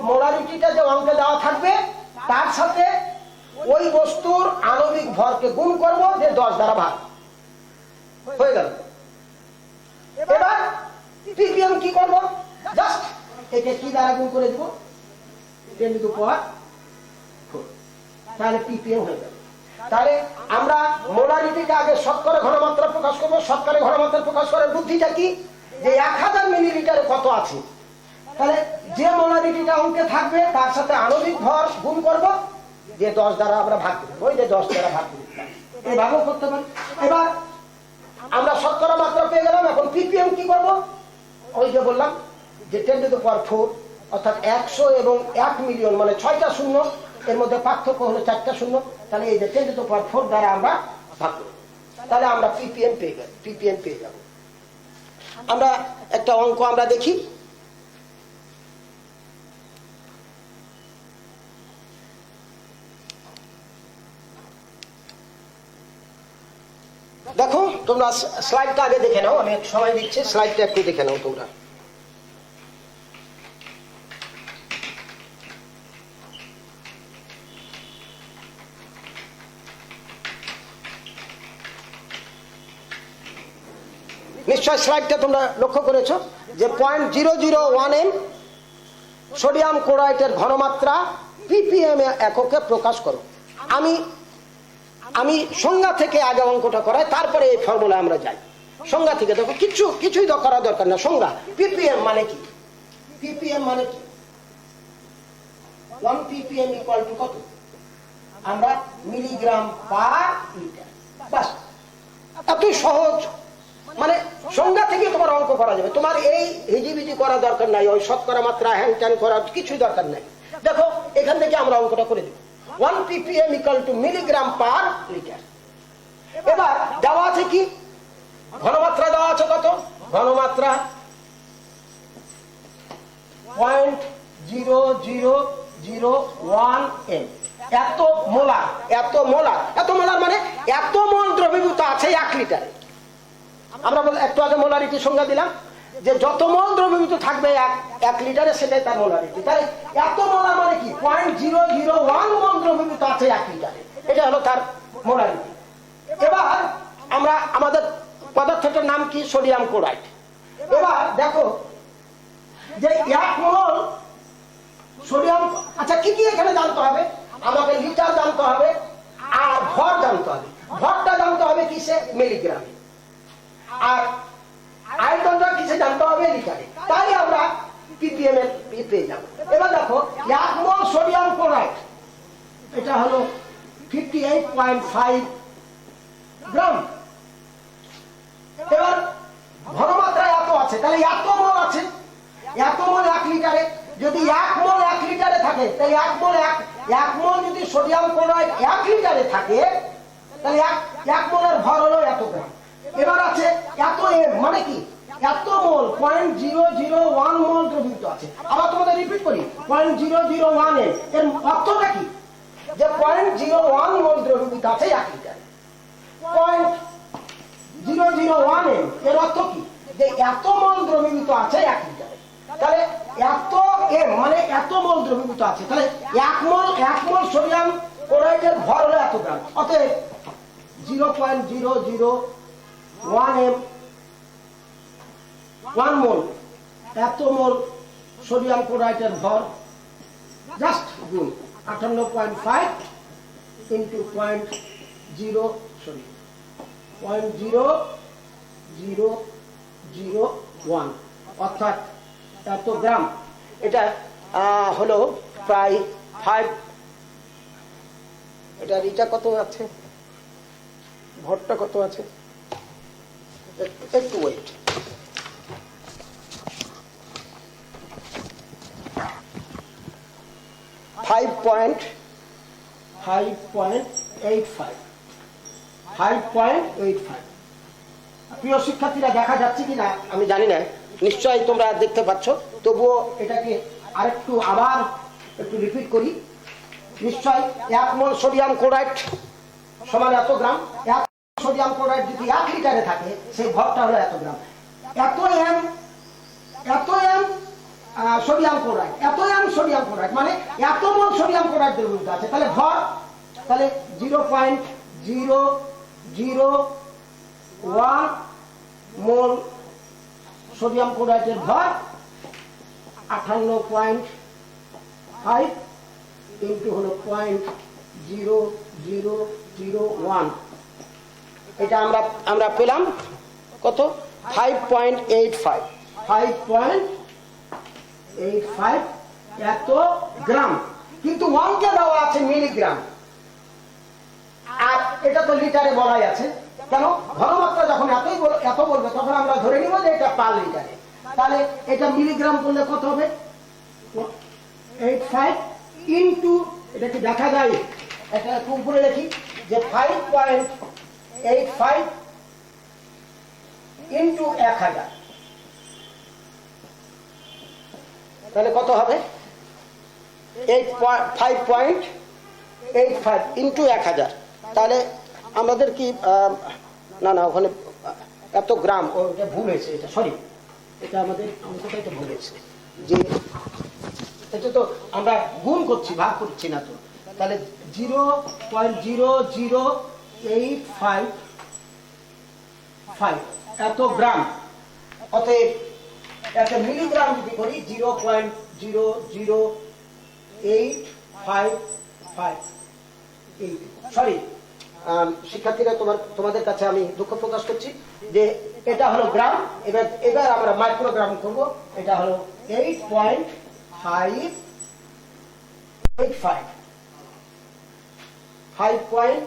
মোলারিটিটা যে অঙ্কে দেওয়া থাকবে তার সাথে ওই বস্তুর আণবিক ভরকে গুণ করব, যে 10 দ্বারা ভাগ হয়ে গেল। এবার ppm কি করব? জাস্ট একে কি দ্বারা গুণ করে দিব? 10 to the power 4, তাহলে ppm হয়ে গেল। তাহলে আমরা মোলারিটিকে আগে শতকরা ঘনমাত্রা প্রকাশ করব। শতকরা ঘনমাত্রা প্রকাশ করার বুদ্ধিটা কি? যে 1000 মিলিলিটারে কত আছে তাহলে যে মোলারিটিটা অঙ্কে থাকবে তার সাথে আণবিক ভর গুণ করব, যে 10 দ্বারা আমরা ভাগ করব, ওই যে 10 দ্বারা ভাগ করব, এই ভাগও করতে পারি। এবার আমরা শতকরা মাত্রা পেয়ে গেলাম। এখন ppm কি করব? ওই যে বললাম যে 10⁴, অর্থাৎ 100 এবং 1 মিলিয়ন মানে 6টা শূন্য, এর মধ্যে পার্থক্য হলো 4টা শূন্য। তাহলে এই যে 10⁴ দ্বারা আমরা ভাগ করব, তাহলে আমরা ppm পেয়ে যাব। আমরা একটা অঙ্ক আমরা দেখি। দেখো তোমরা স্লাইডটা আগে দেখে নাও, আমি সময় দিচ্ছি, স্লাইডটা একটু দেখে নাও তোমরা। নিশ্চয় স্লাইডটা তোমরা লক্ষ্য করেছো যে 0.001 m সোডিয়াম ক্লোরাইডের ঘনমাত্রা ppm এককে প্রকাশ করো। আমি সংজ্ঞা থেকে আগে অঙ্কটা করাই, তারপরে এই ফর্মুলা আমরা যাই। সংজ্ঞা থেকে দেখো, কিছুই করা দরকার না। সংজ্ঞা ppm মানে কি? ppm মানে কি? 1 ppm ইকুয়াল টু কত? আমরা মিলিগ্রাম পার লিটার। বাস, এতই সহজ। মানে সংজ্ঞা থেকে তোমার অঙ্ক করা যাবে, তোমার এই হিজিবিজি করা দরকার নাই, ওই শতকরা মাত্রা হ্যান ত্যান করার কিছুই দরকার নাই। দেখো এখান থেকে আমরা অঙ্কটা করে দেব। 1 ppm equal two milligram per litre. এবার দেওয়া আছে কি? ঘনমাত্রা দেওয়া আছে কত? ঘনমাত্রা 0.0001 m। এত মোলার মানে এত মোল দ্রবীভূত আছে 1 লিটারে। আমরা একটু আগে মোলারিটি সংজ্ঞা দিলাম যে যত মোল দ্রবীভূত থাকবে 1 লিটারে, সেটাই তার মোলারিটি। তাহলে এত মোলার মানে কি? 0.001 মোল দ্রবীভূত আছে 1 লিটারে, এটা হলো তার মোলারিটি। এবার আমরা আমাদের পদার্থটার নাম কি? Sodium chloride. এবার দেখো যে 1 মোল সোডিয়াম, আচ্ছা কি কি এখানে জানতে হবে? আমাকে লিটার জানতে হবে আর ভর জানতে হবে। ভরটা জানতে হবে কিসে? মিলিগ্রামে। আর আয়তনটা কিসে জানতে হবে? লিটারে। তাই আমরা ppm এর পেয়ে যাব। এবার দেখো 1 মোল সোডিয়াম ক্লোরাইড এটা হলো 58.5 গ্রাম। এবার ঘনমাত্রা এত আছে, তাহলে এত মোল আছে, এত মোল 1 লিটারে। যদি 1 মোল 1 লিটারে থাকে, তাহলে 1 মোল যদি সোডিয়াম ক্লোরাইড 1 লিটারে থাকে, তাহলে 1 মোলের ভর হলো এত গ্রাম। এবার আছে এত m, মানে কি? এত মোল 0.001 মোল দ্রবীভূত আছে। আবার তোমাদের রিপিট করি, 0.001 m এর অর্থটা কি? যে 0.01 মোল দ্রবীভূত আছে 1 লিটারে। 0.001 m এর অর্থ কি? যে এত মোল দ্রবীভূত আছে 1 লিটারে। তাহলে এত m মানে এত মোল দ্রবীভূত আছে, তাহলে 1 মোল সোডিয়াম ক্লোরাইডের ভর হলো এত গ্রাম। অতএব 0.001 m 1 মোল, এত মোল সোডিয়াম ক্লোরাইডের ভর, জাস্ট গুণ 58.5 ইন্টু 0.0001 অর্থাৎ এত গ্রাম। এটা হলো প্রায় 5, এটা কত আছে? ভরটা কত আছে? একটু ওয়েট। Five point 5.85। প্রিয় শিক্ষার্থীরা, দেখা যাচ্ছে কিনা আমি জানি না, নিশ্চয়ই তোমরা দেখতে পাচ্ছ। তবুও এটাকে আরেকটু আবার একটু রিপিট করি। নিশ্চয় 1 মোল সোডিয়াম ক্লোরাইড সমান এত গ্রাম। 1 সোডিয়াম ক্লোরাইড যদি 1 লিটারে থাকে, সেই ভরটা হলো এত গ্রাম। এত এম সোডিয়াম ক্লোরাইড মানে এত মোল সোডিয়াম ক্লোরাইড দ্রবীভূত আছে। তাহলে ভর, তাহলে 0.001 মোল সোডিয়াম ক্লোরাইডের ভর 58.5 ইন্টু হলো 0.0001। এটা আমরা পেলাম কত? 5.85। 85 এত গ্রাম, কিন্তু অঙ্কে দেওয়া আছে মিলিগ্রাম, আর এটা তো লিটারে বলাই আছে। কেন? ঘনমাত্রা যখন এত বলবে তখন আমরা ধরে নিব যে এটা পার লিটারে। তাহলে এটা মিলিগ্রাম করলে কত হবে? 85 ইন্টু, এটা কি দেখা যায়? এটা একটু উপরে লিখি যে 5.85 ইন্টু 1000, তাহলে কত হবে? 5.85 ইন্টু 1000। তাহলে আমাদের কি না ওখানে এত গ্রাম, ওটা ভুল হয়েছে, এটা সরি, এটা আমাদের অঙ্কটাই তো ভুল হয়েছে, যে এটা তো আমরা গুণ করছি, ভাগ করছি না তো। তাহলে 0.00855 এত গ্রাম, অতএব একটা মিলিগ্রাম যদি করি 0.00855। সরি শিক্ষার্থীরা, তোমাদের কাছে আমি দুঃখ প্রকাশ করছি যে এটা হলো গ্রাম। এবার আমরা মাইক্রোগ্রাম করব। এটা হলো 8.585,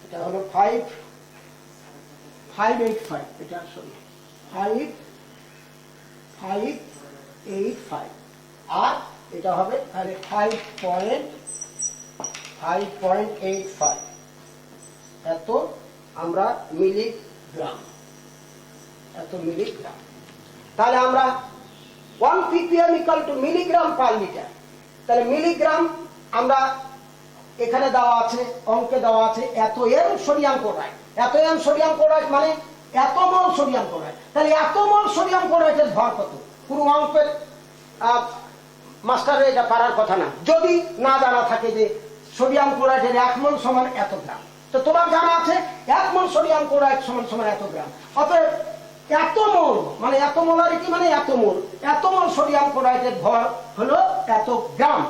এটা হলো 585, এটা সরি 585, আর এটা হবে তাহলে 5.85 এত আমরা মিলিগ্রাম, এত মিলিগ্রাম। তাহলে আমরা 1 ppm equal two milligram per litre. তাহলে মিলিগ্রাম আমরা এখানে দেওয়া আছে, অঙ্কে দেওয়া আছে এত এম সোডিয়াম ক্লোরাইড। এত এম সোডিয়াম ক্লোরাইড মানে এত মোল সোডিয়াম ক্লোরাইড। তাহলে এত মোল সোডিয়াম ক্লোরাইডের ভর কত? পুরো অঙ্কের মাস্টারের এটা পারার কথা না, যদি না জানা থাকে যে সোডিয়াম ক্লোরাইডের 1 মোল সমান এত গ্রাম। তো তোমার জানা আছে 1 মোল সোডিয়াম ক্লোরাইড সমান সমান এত গ্রাম। অতএব এত মোল মানে এত মোলারিটি মানে এত মোল সোডিয়াম ক্লোরাইডের ভর হলো এত গ্রাম।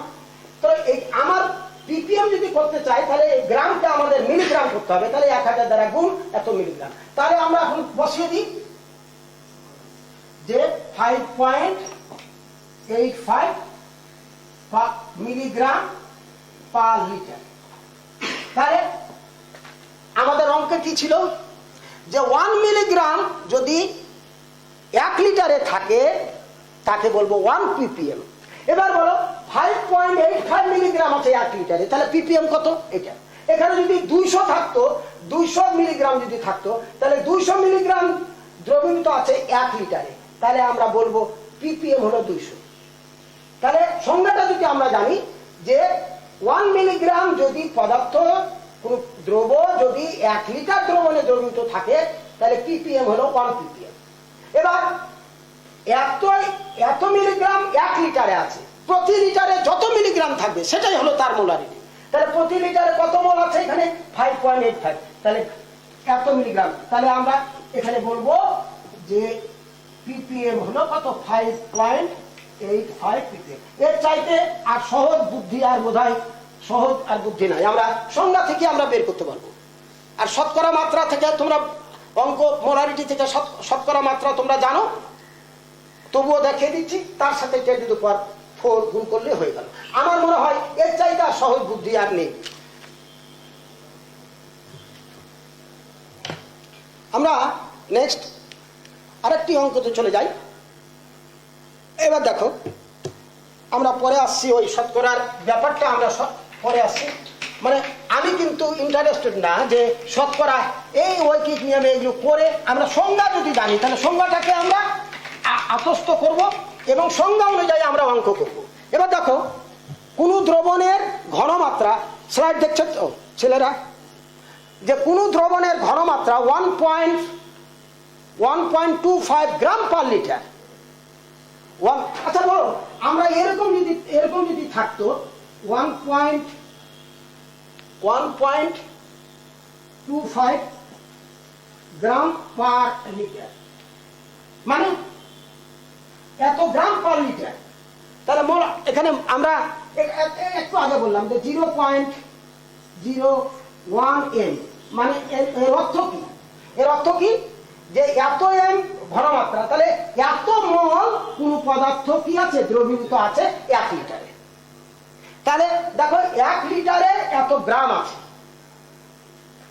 তো এই আমার ppm যদি করতে চাই তাহলে এই গ্রামটা আমাদের মিলিগ্রাম করতে হবে। তাহলে 1000 দ্বারা গুণ এত মিলিগ্রাম। তাহলে আমরা এখন বসিয়ে দিই যে 5.85 মিলিগ্রাম পার লিটার। তাহলে আমাদের অঙ্কে কি ছিল যে 1 মিলিগ্রাম যদি 1 লিটারে থাকে তাকে বলবো 1 ppm। এবার বলো 5.85 মিলিগ্রাম আছে 1 লিটারে, তাহলে ppm কত? এটা। এখানে যদি 200 থাকতো, 200 মিলিগ্রাম যদি থাকতো, তাহলে 200 মিলিগ্রাম দ্রবীভূত আছে 1 লিটারে, তাহলে আমরা বলবো ppm হলো 200। তাহলে সংজ্ঞাটা যদি আমরা জানি যে 1 মিলিগ্রাম যদি পদার্থ কোন দ্রব যদি 1 লিটার দ্রবণে দ্রবীভূত থাকে তাহলে ppm হলো 1 ppm। এবার এত মিলিগ্রাম 1 লিটারে আছে, প্রতি লিটারে যত মিলিগ্রাম থাকবে সেটাই হলো তার মোলারিটি। তাহলে প্রতি লিটারে কত মোল আছে? এখানে 5.85, তাহলে এত মিলিগ্রাম। তাহলে আমরা এখানে বলবো যে ppm হলো কত? 5.85 ppm। এর চাইতে আর সহজ বুদ্ধি আর বোধহয় সহজ আর বুদ্ধি নাই, আমরা সংজ্ঞা থেকে আমরা বের করতে পারবো। আর শতকরা মাত্রা থেকে তোমরা অঙ্ক মোলারিটি থেকে শতকরা মাত্রা তোমরা জানো, তবুও দেখিয়ে দিচ্ছি, তার সাথে 10⁴ গুণ করলে হয়ে গেল। আমার মনে হয় এর চাইতে আর সহজ বুদ্ধি আর নেই। আমরা নেক্সট আরেকটি অঙ্কতে চলে যাই। এবার দেখো, আমরা পরে আসছি ওই শতকরার ব্যাপারটা, আমরা পরে আসছি। মানে আমি কিন্তু ইন্টারেস্টেড না যে শতকরা এই ঐকিক নিয়মে এগুলো করে আমরা সংজ্ঞা যদি জানি তাহলে সংজ্ঞাটাকে আমরা আত্মস্থ করব এবং সংজ্ঞা অনুযায়ী আমরা অঙ্ক করব। এবার দেখো, কোন দ্রবণের ঘনমাত্রা, স্লাইড দেখছো তো ছেলেরা, যে কোন দ্রবণের ঘনমাত্রা 1.25 গ্রাম পার লিটার। আচ্ছা বলো, আমরা এরকম যদি থাকতো 1.25 গ্রাম পার লিটার, মানে এত গ্রাম পার লিটার, তাহলে এখানে আমরা একটু আগে বললাম যে 0.01 m, মানে এর অর্থ কি? এর অর্থ কি যে এত এম ঘনমাত্রা, তাহলে এত মোল কোন পদার্থ পদার্থ কি আছে, দ্রবীভূত আছে 1 লিটারে। তাহলে দেখো 1 লিটারে এত গ্রাম আছে,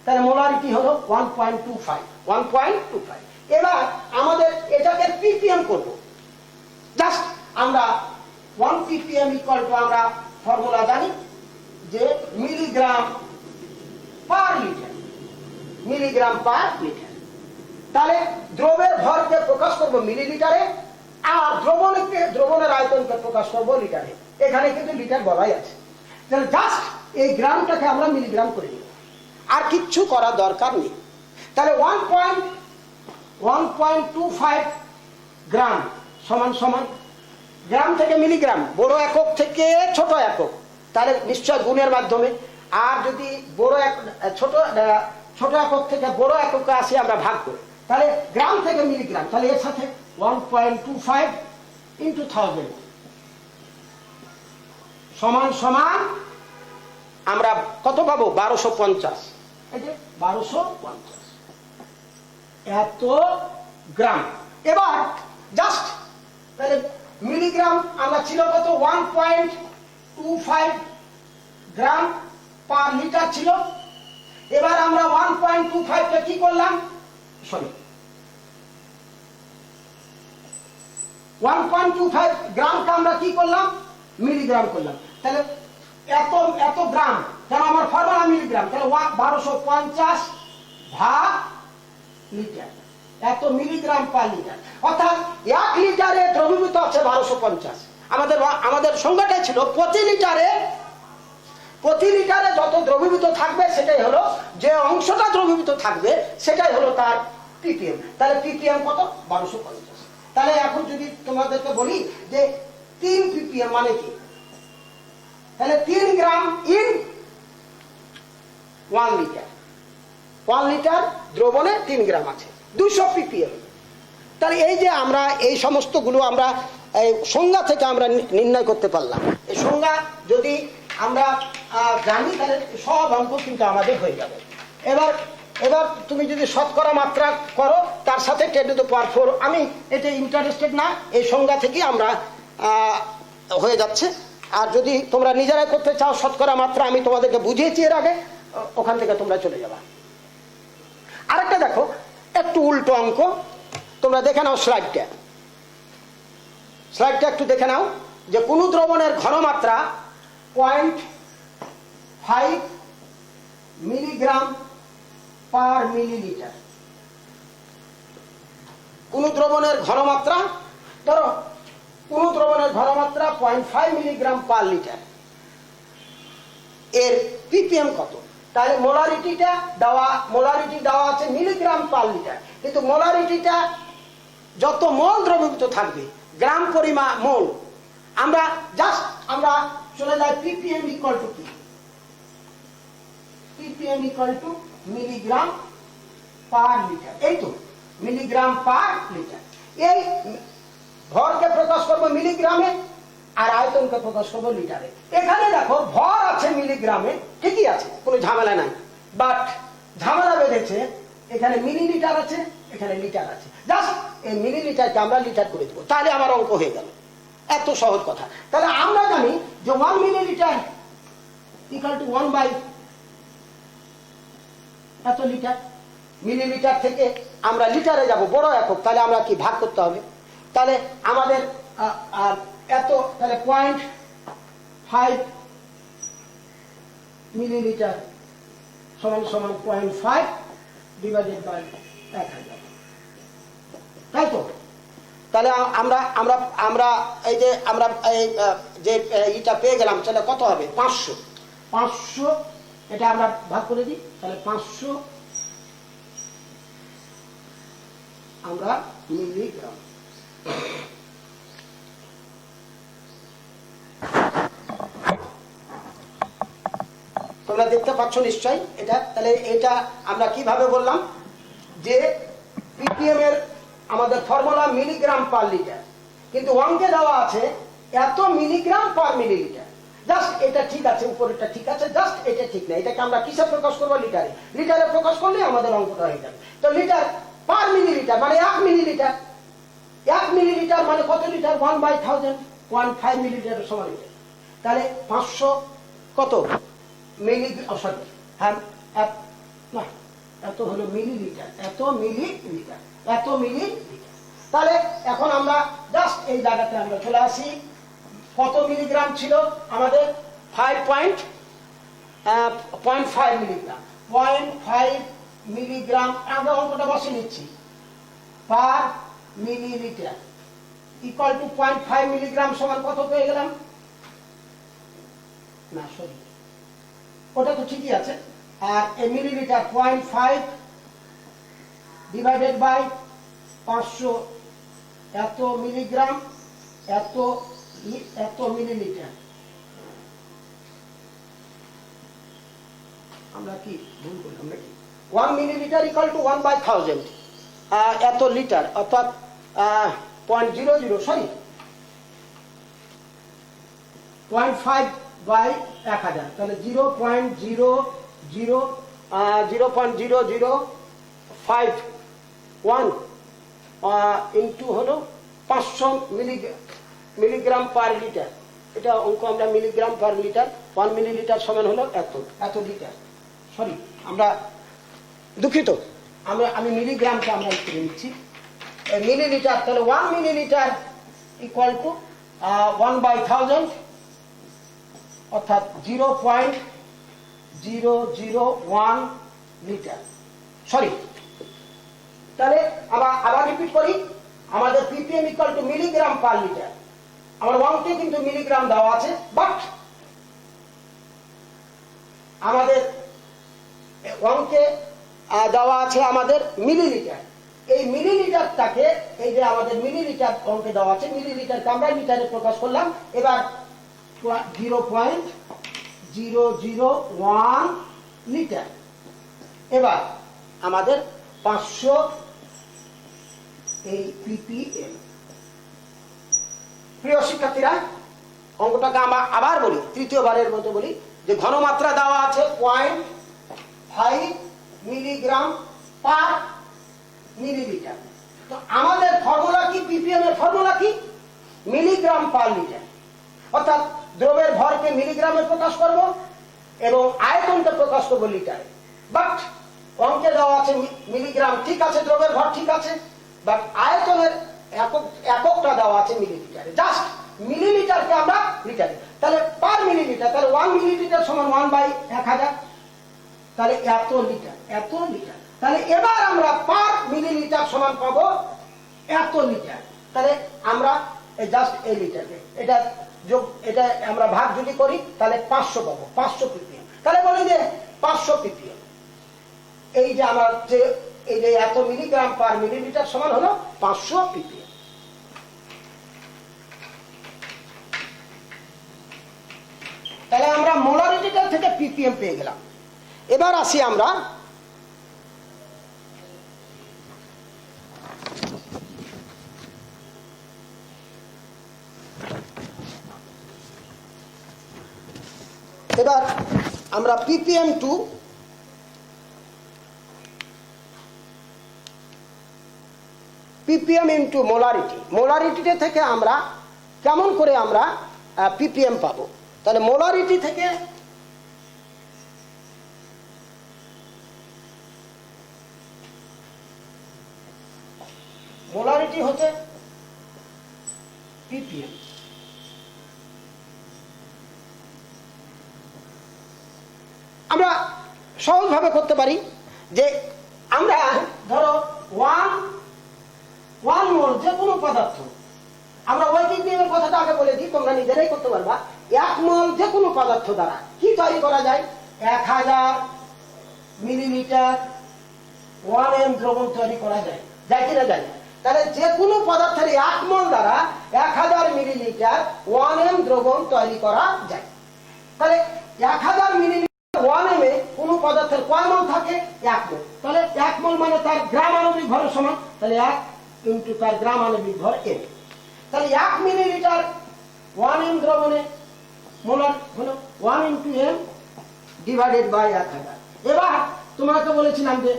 তাহলে মোলারিটি হলো 1.25। এবার আমাদের এটাকে ppm করব। জাস্ট আমরা 1 ppm ইকুয়াল টু আমরা ফর্মুলা জানি যে milligram per litre, milligram per litre. তাহলে দ্রবের ভরকে প্রকাশ করব মিলিলিটারে, আর দ্রবণের আয়তনকে প্রকাশ করব লিটারে। এখানে কিন্তু লিটার বলাই আছে, তাহলে জাস্ট এই গ্রামটাকে আমরা মিলিগ্রাম করে নিব, আর কিচ্ছু করার দরকার নেই। তাহলে 1.25 গ্রাম সমান সমান গ্রাম থেকে মিলিগ্রাম, বড় একক থেকে ছোট একক, তাহলে নিশ্চয় গুণের মাধ্যমে। আর যদি ছোট একক থেকে বড় এককে আসি আমরা ভাগ করে, তাহলে গ্রাম থেকে মিলিগ্রাম, তাহলে এর সাথে 1.25 ইন্টু 1000 সমান সমান আমরা কত পাবো, 1250। এই যে 1250 এত গ্রাম। এবার জাস্ট তাহলে মিলিগ্রাম আমরা ছিল কত, 1.25 গ্রাম পার লিটার ছিল। এবার আমরা 1.25 কে কি করলাম, সরি 1.25 গ্রামকে আমরা কি করলাম, মিলিগ্রাম করলাম। তাহলে এত গ্রাম, কেন আমার ফর্মুলা মিলিগ্রাম, তাহলে 1250 ভাগ লিটার, এত মিলিগ্রাম পার লিটার। অর্থাৎ 1 লিটারে দ্রবীভূত আছে 1250। আমাদের সংখ্যাটা ছিল প্রতি লিটারে যত দ্রবীভূত থাকবে সেটাই হলো, যে অংশটা দ্রবীভূত থাকবে সেটাই হলো তার ppm। তাহলে ppm কত, 1250। তাহলে এখন যদি তোমাদেরকে বলি যে 3 ppm মানে কি, তাহলে 3 গ্রাম ইন 1 লিটার। 1 লিটার দ্রবণে 3 গ্রাম আছে, 200 ppm। তাহলে এই যে আমরা এই সমস্তগুলো আমরা এই সংজ্ঞা থেকে আমরা নির্ণয় করতে পারলাম। এই সংজ্ঞা যদি আমরা জানি তাহলে সব অঙ্ক কিন্তু আমাদের হয়ে যাবে। এবার তুমি যদি শতকরা মাত্রা করো তার সাথে 10⁴, আমি এটা ইন্টারেস্টেড না, এই সংজ্ঞা থেকে আমরা হয়ে যাচ্ছে। আর যদি তোমরা নিজেরাই করতে চাও শতকরা মাত্রা, আমি তোমাদেরকে বুঝিয়েছি এর আগে, ওখান থেকে তোমরা চলে যাবা। আরেকটা দেখো, একটু উল্টো অঙ্ক, তোমরা দেখে নাও স্লাইডটা একটু দেখে নাও, যে কোন দ্রবণের ঘনমাত্রা 0.5 মিলিগ্রাম পার মিলিলিটার। কোন দ্রবণের ঘনমাত্রা, ধরো কোন দ্রবণের ঘনমাত্রা 0.5 মিলিগ্রাম পার লিটার, এর ppm কত। তাহলে মোলারিটি দেওয়া আছে মিলিগ্রাম পার লিটার, কিন্তু মোলারিটিটা যত মোল দ্রবীভূত থাকবে গ্রাম পরিমাণ মোল, আমরা চলে যাই ppm ইকুয়াল টু কি, ppm equal two milligram per litre. এই তো মিলিগ্রাম পার লিটার। এই ভরকে প্রকাশ করবো মিলিগ্রামে, আর আয়তনকে প্রকাশ করবো লিটারে। এখানে দেখো ভর আছে মিলিগ্রামে, ঠিকই আছে, কোনো ঝামেলা নাই, বাট ঝামেলা বেঁধেছে এখানে মিলিলিটার আছে, এখানে লিটার আছে। জাস্ট এই মিলিলিটারকে আমরা লিটার করে দেবো, তাহলে আমার অঙ্ক হয়ে গেল। এত সহজ কথা। তাহলে আমরা জানি যে 1 মিলিলিটার ইকুয়াল টু 1 বাই এত লিটার। মিলিলিটার থেকে আমরা লিটারে যাব, বড় একক, তাহলে আমরা কি ভাগ করতে হবে। তাহলে আমাদের এত, তাহলে 0.5 মিলিলিটার সমান 0.5 ডিভাইডেড বাই 1000, তাই তো। তাহলে আমরা এই যে আমরা এটা পেয়ে গেলাম, তাহলে কত হবে, 500। এটা আমরা ভাগ করে দিই, তাহলে 500 আমরা মিলিগ্রাম। তোমরা দেখতে পাচ্ছ নিশ্চয়ই এটা। তাহলে এটা আমরা কিভাবে বললাম যে ppm এর আমাদের ফর্মুলা মিলিগ্রাম পার লিটার, কিন্তু অঙ্কে দেওয়া আছে এত মিলিগ্রাম পার মিলিলিটার। জাস্ট এটা ঠিক আছে, উপরেরটা ঠিক আছে, জাস্ট এটা ঠিক না। এটাকে আমরা কিসে প্রকাশ করবো, লিটারে প্রকাশ করলে আমাদের অঙ্কটা হয়ে যাবে। তো লিটার পার মিলিলিটার মানে 1 মিলিলিটার, 1 মিলিলিটার মানে কত লিটার? 1/1000, 0.5 মিলিলিটার সমান লিটার। তাহলে 500 কত মিলি, সরি হ্যাঁ না, এত হলো মিলিলিটার, এত মিলিলিটার, এত মিলিলিটার। তাহলে এখন আমরা জাস্ট এই জায়গাতে আমরা চলে আসি। কত মিলিগ্রাম ছিল আমাদের? 0.5 মিলিগ্রাম। 0.5 মিলিগ্রাম, আমরা অঙ্কটা বসে নিচ্ছি, পার মিলিলিটার ইকুয়াল টু 0.5 মিলিগ্রাম সমান কত পেয়ে গেলাম? না সরি, ওটা তো ঠিকই আছে। আর এই মিলিলিটার 0.5 ডিভাইডেড বাই 500, এত মিলিগ্রাম, এত মিলিলিটার। আমরা কি ভুল করলাম নাকি? 1 মিলিলিটার ইকুয়াল টু 1/1000, এত লিটার, অর্থাৎ 0.00 সরি 0.5 বাই 1000, তাহলে 0.005 ইন্টু হলো 500 মিলিগ্রাম পার লিটার। এটা অঙ্ক আমরা মিলিগ্রাম পার লিটার, 1 মিলিলিটার সমান হলো এত লিটার। সরি আমরা দুঃখিত, আমি মিলিগ্রামটা আমরা করে নিচ্ছি, মিলিলিটার। তাহলে 1 মিলিলিটার ইকুয়াল টু 1/1000, অর্থাৎ 0.001 লিটার। সরি, তাহলে আবার রিপিট করি, আমাদের ppm equal two milligram per litre. আমার অঙ্কে কিন্তু মিলিগ্রাম দেওয়া আছে, বাট আমাদের অঙ্কে দেওয়া আছে আমাদের মিলিলিটার। এই মিলিলিটারটাকে, এই যে আমাদের মিলিলিটার অঙ্কে দেওয়া আছে, মিলিলিটারকে আমরা লিটারে প্রকাশ করলাম। এবার 0.001 লিটার। এবার আমাদের 500 এই ppm। প্রিয় শিক্ষার্থীরা, অঙ্কটাকে আমরা আবার বলি, তৃতীয়বারের মতো বলি, যে ঘনমাত্রা দেওয়া আছে 0.5 মিলিগ্রাম পার মিলিলিটার। তো আমাদের ফর্মুলা কি? ppm এর ফর্মুলা কি? Milligram per litre. অর্থাৎ দ্রবের ভরকে মিলিগ্রামে প্রকাশ করব এবং আয়তনকে প্রকাশ করব লিটারে। বাট অঙ্কে দেওয়া আছে মিলিগ্রাম, ঠিক আছে, দ্রবের ভর ঠিক আছে, বাট আয়তনের এককটা দেওয়া আছে মিলিলিটারে। জাস্ট মিলিলিটারকে আমরা লিটারে, তাহলে পার মিলিলিটার, তাহলে 1 মিলিলিটার সমান 1/1000, তাহলে এত লিটার, এত লিটার। তাহলে এবার আমরা পার মিলিলিটার সমান পাবো এত লিটার। তাহলে আমরা জাস্ট এই লিটারকে এটা আমরা ভাগ যদি করি তাহলে 500 পাবো, 500 ppm। তাহলে বলি যে 500 ppm, এই যে আমার যে এই যে এত মিলিগ্রাম পার মিলিলিটার সমান হলো 500 ppm। তাহলে আমরা মোলারিটিটা থেকে ppm পেয়ে গেলাম। এবার আসি আমরা ppm to ppm into molarity. মোলারিটিটা থেকে আমরা কেমন করে আমরা ppm পাবো? তাহলে মোলারিটি থেকে মোলারিটি হচ্ছে ppm। আমরা সহজভাবে করতে পারি যে আমরা ধরো 1 মোল যে কোনো পদার্থ, আমরা ওই ppm কথাটা আগে বলে দিই, তোমরা নিজেরাই করতে পারবা। 1 মোল যে কোনো পদার্থ দ্বারা কি তৈরি করা যায়? 1000 মিলিলিটার 1m দ্রবণ তৈরি করা যায়, যায় কিনা যায় না? তাহলে যে কোনো পদার্থের 1 মোল দ্বারা 1000 মিলিলিটার 1m দ্রবণ তৈরি করা যায়। তাহলে 1000 মিলিলিটার 1m এ কোন পদার্থের কয় মোল থাকে? 1 মোল। তাহলে 1 মোল মানে তার গ্রাম আণবিক ভরের সমান, তাহলে 1 ইন্টু তার গ্রাম আণবিক ভর m। তাহলে 1 মিলিলিটার 1m দ্রবণে মোলার হলো 1 ইন্টু m ডিভাইডেড বাই 1000। এবার তোমাকে বলেছিলাম যে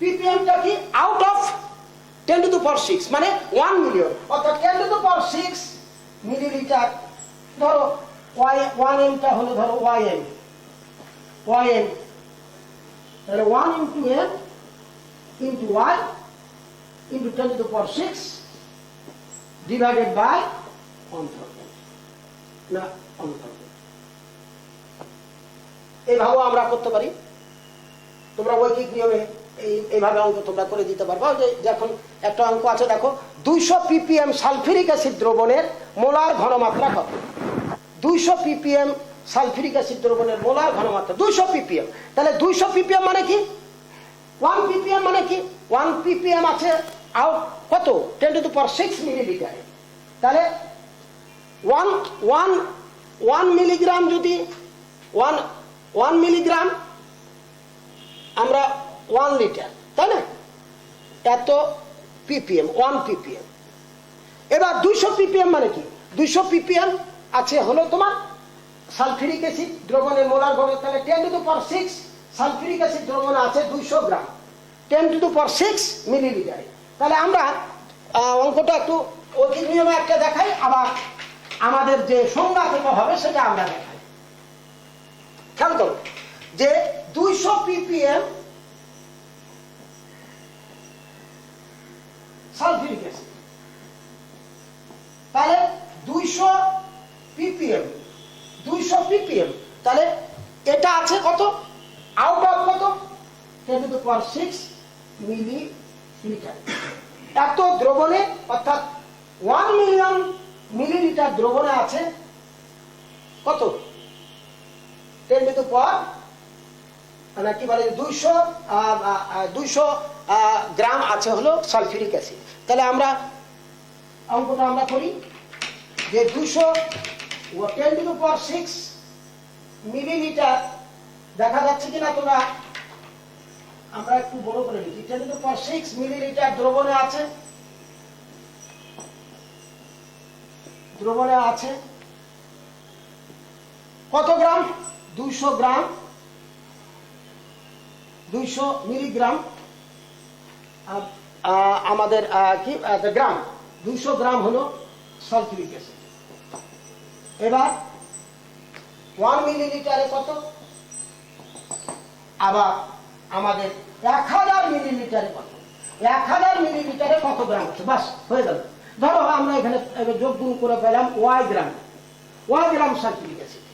ppm টা কি? Out of 10 to the power 6 মানে 1 মিলিয়ন, অর্থাৎ 10 to the power 6 মিলিলিটার। ধরো ওয়ান এমটা হলো ধরো ওয়াইএম, তাহলে 1 into m into y into 10 to the power 6 divided by 1,000 না 1,000। এইভাবে আমরা করতে পারি। তোমরা ঐকিক নিয়মে এইভাবে অঙ্ক তোমরা করে দিতে পারবা। যে যখন একটা অঙ্ক আছে দেখো, 200 ppm সালফিউরিক অ্যাসিড দ্রবণের মোলার ঘনমাত্রা কত? 200 ppm সালফিউরিক অ্যাসিড দ্রবণের মোলার ঘনমাত্রা 200 ppm। তাহলে 200 ppm মানে কি? 1 ppm মানে কি? 1 ppm আছে আউট কত? 10 to the power 6 মিলিলিটারে। তাহলে 1 মিলিগ্রাম, যদি 1 মিলিগ্রাম আমরা 1 লিটার, তাই না? এত ppm, 1 ppm। এবার 200 ppm মানে কি? 200 ppm আছে হলো তোমার সালফিউরিক অ্যাসিড দ্রবণের মোলার ঘনত্ব। তাহলে 10 to the power 6 sulphuric acid দ্রবণ আছে 200 গ্রাম, 10 to the power 6 মিলিলিটারে। তাহলে আমরা অঙ্কটা একটু ঐকিক নিয়মে একটা দেখাই, আবার আমাদের যে সংজ্ঞা থেকে হবে সেটা আমরা দেখাই। খেয়াল করো যে 200 ppm সালফিউরিক অ্যাসিড, তাহলে 200 ppm, তাহলে এটা আছে কত? আউট অফ কত? 10 to the power 6 মিলিলিটার। এত দ্রবণে, অর্থাৎ 1 মিলিয়ন মিলিলিটার দ্রবণে আছে কত? 10 to the power কি বলে 200 গ্রাম আছে হলো সালফিউরিক অ্যাসিড। তাহলে আমরা অঙ্কটা আমরা করি যে 10 to the power 6 মিলিলিটার, দেখা যাচ্ছে কিনা তোমরা? আমরা একটু বড় করে লিখি। 10 to the power 6 মিলিলিটার দ্রবণে আছে কত গ্রাম? 200 গ্রাম, 200 মিলিগ্রাম আমাদের কি গ্রাম, 200 গ্রাম হলো সালফিউরিক অ্যাসিড। এবার 1 মিলিলিটারে কত? আবার আমাদের 1000 মিলিলিটারে কত? 1000 মিলিলিটারে কত গ্রাম আছে? বাস হয়ে গেল। ধরো আমরা এখানে যোগ গুণ করে পেলাম y গ্রাম সালফিউরিক অ্যাসিড।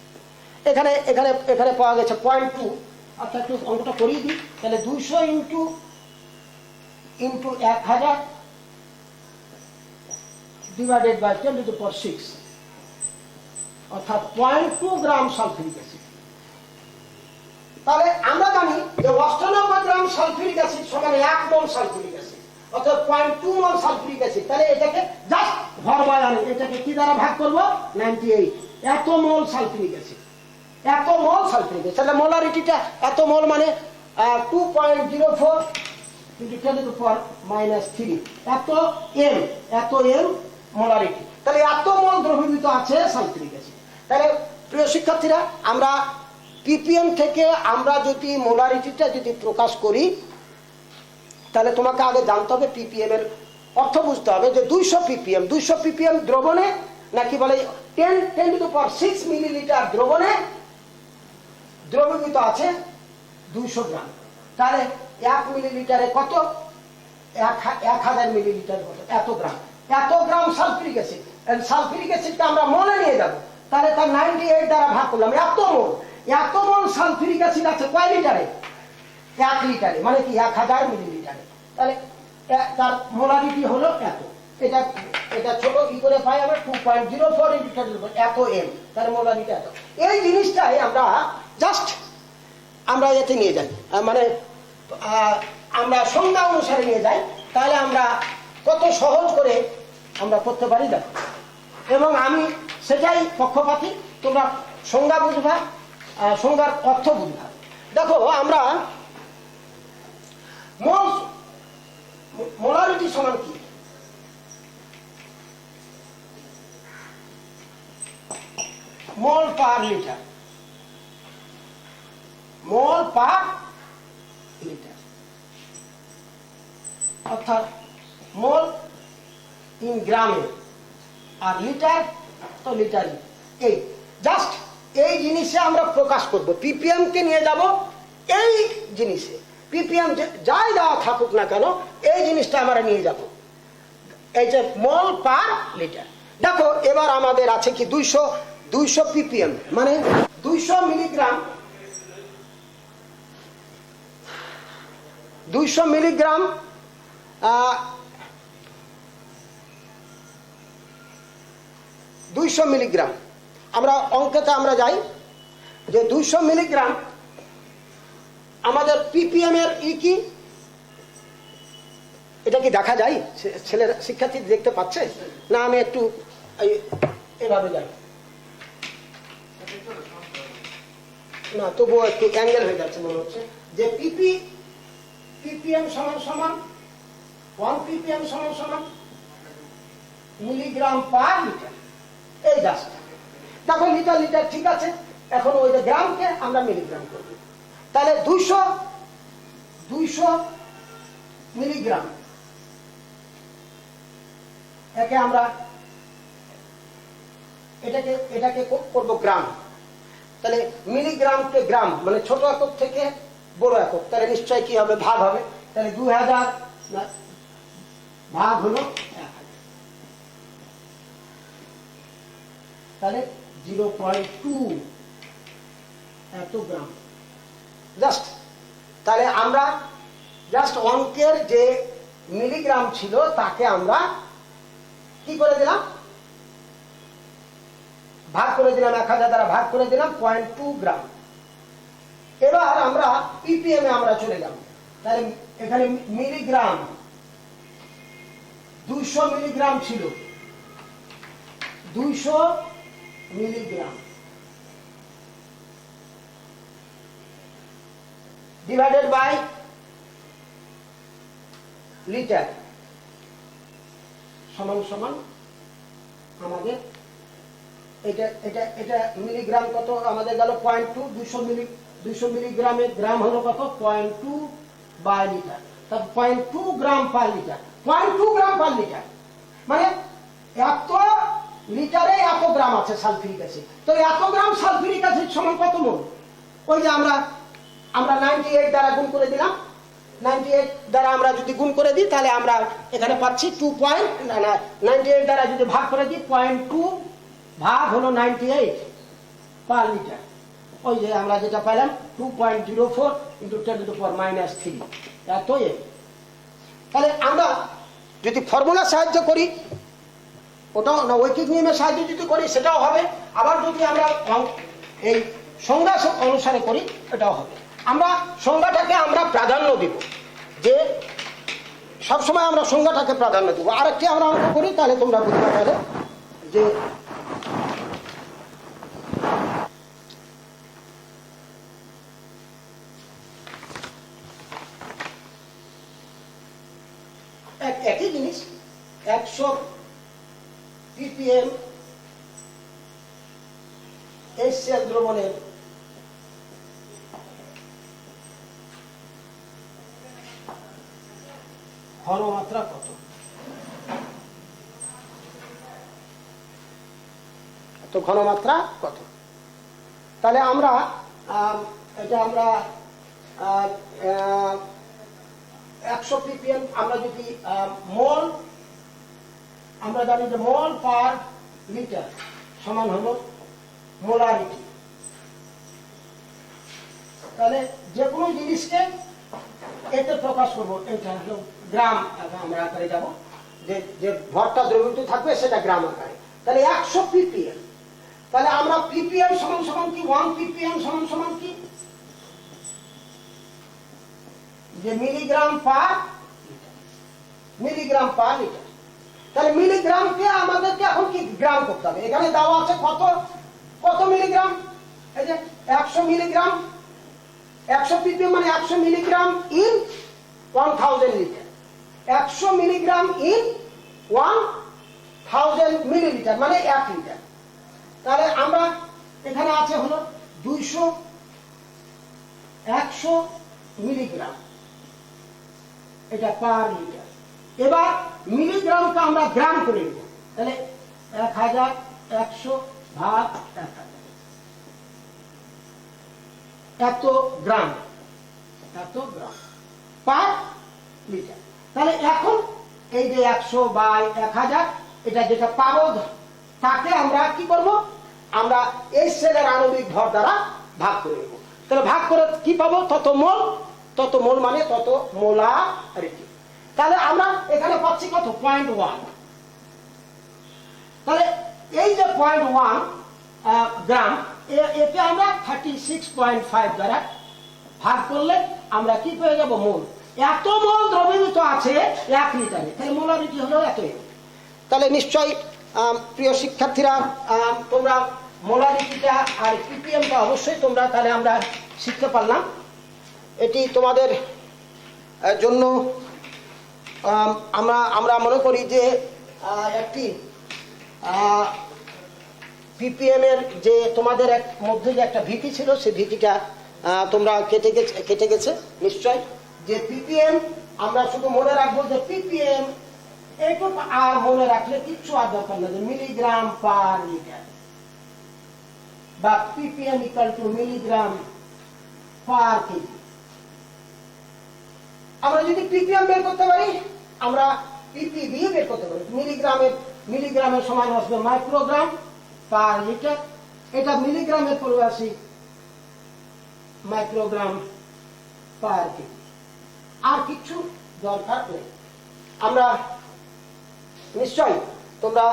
এখানে পাওয়া গেছে 0.2। আচ্ছা একটু অঙ্কটা করিয়ে দিই। তাহলে 200 into 1000 divided by 10 to the power 6, অর্থাৎ 0.2 গ্রাম সালফিউরিক অ্যাসিড। তাহলে আমরা জানি যে 98 গ্রাম সালফিউরিক অ্যাসিড সমান 1 মোল সালফিউরিক অ্যাসিড, অর্থাৎ 0.2 মোল সালফিউরিক অ্যাসিড। তাহলে এটাকে জাস্ট ভর বায়ানে এটাকে কি দ্বারা ভাগ করব? 98। এত মোল সালফিউরিক অ্যাসিড, তাহলে মোলারিটিটা এত মোল মানে 2.04 into 10 to the power -3 এত এম মোলারিটি। তাহলে এত মোল দ্রবীভূত আছে সালফিউরিক অ্যাসিড। তাহলে প্রিয় শিক্ষার্থীরা, আমরা ppm থেকে আমরা যদি মোলারিটিটা যদি প্রকাশ করি, তাহলে তোমাকে আগে জানতে হবে ppm এর অর্থ বুঝতে হবে যে 200 ppm দ্রবণে নাকি বলে 10 to the power 6 মিলিলিটার দ্রবণে দ্রবীভূত আছে 200 গ্রাম। তাহলে 1 মিলিলিটারে কত? 1000 মিলিলিটার কত? এত গ্রাম সালফিউরিক অ্যাসিড। সালফিউরিক অ্যাসিডটা আমরা মোলে নিয়ে যাব, তাহলে তার 98 দ্বারা ভাগ করলাম। এত মোল সালফিউরিক অ্যাসিড আছে কয় লিটারে? 1 লিটারে, মানে কি 1000 মিলিলিটারে। তাহলে তার মোলারিটি হলো এত। এটা ছোট কি করে পাই আমরা? 2.04 ইন্টু 10 এত এম, তার মোলারিটি এত। এই জিনিসটাই আমরা জাস্ট আমরা এতে নিয়ে যাই, মানে আমরা সংজ্ঞা অনুসারে নিয়ে যাই। তাহলে আমরা কত সহজ করে আমরা করতে পারি দেখো। এবং আমি সেটাই পক্ষপাতী, তোমরা সংজ্ঞা বুঝবা, সংজ্ঞার অর্থ বুঝবা। দেখো আমরা মোলারিটি সমান কি? মোল পার লিটার, অর্থাৎ মোল ইন গ্রামে, আর লিটার তো লিটারই। এই জাস্ট এই জিনিসে আমরা প্রকাশ করব, পিপিএম কে নিয়ে যাব এই জিনিসে, পিপিএম যাই দেওয়া থাকুক না কেন এই জিনিসটা আমরা নিয়ে যাব, এই যে মোল পার লিটার। দেখো এবার আমাদের আছে কি 200 পিপিএম মানে 200 মিলিগ্রাম, 200 মিলিগ্রাম 200 মিলিগ্রাম, আমরা অঙ্কেতে আমরা যাই যে 200 মিলিগ্রাম আমাদের পিপিএম এর কি, এটা কি দেখা যায়? ছেলের শিক্ষার্থী দেখতে পাচ্ছে না? আমি একটু এভাবে যাই না, তবুও একটু অ্যাঙ্গেল হয়ে যাচ্ছে মনে হচ্ছে। যে পিপিএম সমান সমান 1 পিপিএম সমান সমান মিলিগ্রাম পার লিটার। এই জাস্ট দেখো লিটার লিটার ঠিক আছে, এখন ওই যে গ্রামকে আমরা মিলিগ্রাম করব, তাহলে 200 মিলিগ্রাম একে আমরা এটাকে করব গ্রাম, তাহলে মিলিগ্রামকে গ্রাম মানে ছোট একক থেকে বড় একক, তাহলে নিশ্চয়ই কি হবে? ভাগ হবে। তাহলে 2000 ভাগ হলো 1000, তাহলে 0.2 এত গ্রাম জাস্ট। তাহলে আমরা জাস্ট অঙ্কের যে মিলিগ্রাম ছিল তাকে আমরা কি করে দিলাম? ভাগ করে দিলাম, 1000 দ্বারা ভাগ করে দিলাম 0.2 গ্রাম। এবার আমরা পিপিএম এ আমরা চলে যাব, তাহলে এখানে মিলিগ্রাম 200 মিলিগ্রাম ছিল, 200 মিলিগ্রাম ডিভাইডেড বাই লিটার সমান সমান আমাদের এটা এটা এটা মিলিগ্রাম কত আমাদের গেল 0.2, 200 মিলিগ্রামের গ্রাম হলো কত? 0.2 বাই লিটার, তা 0.2 গ্রাম পার লিটার, 0.2 গ্রাম পার লিটার মানে এত লিটারে এত গ্রাম আছে সালফিউরিক অ্যাসিড। তো এত গ্রাম সালফিউরিক অ্যাসিড সমান কত মোল? ওই যে আমরা 98 দ্বারা গুণ করে দিলাম, 98 দ্বারা আমরা যদি গুণ করে দিই তাহলে আমরা এখানে পাচ্ছি 98 দ্বারা যদি ভাগ করে দিই 0.2 ভাগ হলো 98 পার লিটার, ওই যে আমরা যেটা পেলাম 2.04 × 10⁻³ এত। তাহলে আমরা যদি ফর্মুলার সাহায্য করি ওটাও না, ঐকিক নিয়মের সাহায্য যদি করি সেটাও হবে, আবার যদি আমরা এই সংজ্ঞা অনুসারে করি এটাও হবে। আমরা সংজ্ঞাটাকে আমরা প্রাধান্য দিব, যে সবসময় আমরা সংজ্ঞাটাকে প্রাধান্য দেবো। আরেকটি আমরা অঙ্ক করি তাহলে তোমরা বুঝতে পারবে যে একই জিনিস 100 পিপিএম HCl দ্রবণের ঘনমাত্রা কত? তো ঘনমাত্রা কত? তাহলে আমরা এটা আমরা 100 পিপিএম আমরা যদি মোল, আমরা জানি যে মোল পার লিটার সমান হলো মোলারিটি। তাহলে যে কোনো জিনিসকে এতে প্রকাশ করবো, এটা হলো গ্রাম আমরা আকারে যাব, যে ভরটা দ্রবীভূত থাকবে সেটা গ্রাম আকারে। তাহলে 100 পিপিএম, তাহলে আমরা পিপিএম সমান সমান কি 1 পিপিএম সমান সমান কি যে milligram per litre, milligram per litre. তাহলে মিলিগ্রামকে আমাদেরকে এখন কি গ্রাম করতে হবে। এখানে দেওয়া আছে কত কত মিলিগ্রাম, এই যে 100 মিলিগ্রাম, 100 পিপিএম মানে 100 milligram in 1000 litre, 100 milligram in 1000 millilitre মানে 1 লিটার। তাহলে আমরা এখানে আছে হলো 100 মিলিগ্রাম, এটা পার লিটার। এবার মিলিগ্রামকে আমরা গ্রাম করে নেব, তাহলে 1100 ভাগ 1000 এত গ্রাম পার লিটার। তাহলে এখন এই যে 100/1000 এটা যেটা পাবো তাকে আমরা কি করব, আমরা এই সেলের আণবিক ভর দ্বারা ভাগ করে নেব। তাহলে ভাগ করে কি পাবো, তত মোল মানে তত মোলারিটি। তাহলে আমরা এখানে পাচ্ছি কত, 0.1। তাহলে এই যে 0.1 গ্রাম, একে আমরা 36.5 দ্বারা ভাগ করলে আমরা কি পেয়ে যাব, মোল। এত মোল দ্রবীভূত আছে 1 লিটারে, তাহলে মোলারিটি হলো এত। তাহলে নিশ্চয়ই প্রিয় শিক্ষার্থীরা তোমরা মোলারিটিটা আর পিপিএমটা অবশ্যই তোমরা তাহলে আমরা শিখতে পারলাম। এটি তোমাদের জন্য আমরা মনে করি যে একটি পিপিএম এর যে তোমাদের মধ্যে যে একটা ভীতি ছিল, সেই ভীতিটা তোমরা কেটে গেছে নিশ্চয়। যে পিপিএম আমরা শুধু মনে রাখবো যে পিপিএম, এইটুকু আর মনে রাখলে কিচ্ছু আর দরকার নেই, মিলিগ্রাম পার লিটার বা PPM equal to milligram per KG. আমরা যদি পিপিএম বের করতে পারি, আমরা পিপিবি বের করতে পারি। মিলিগ্রামের সমান আসবে মাইক্রোগ্রাম পার লিটার, এটা মিলিগ্রামের পরে আসি মাইক্রোগ্রাম পার কেজি। আর কিছু দরকার নেই। আমরা নিশ্চয় তোমরা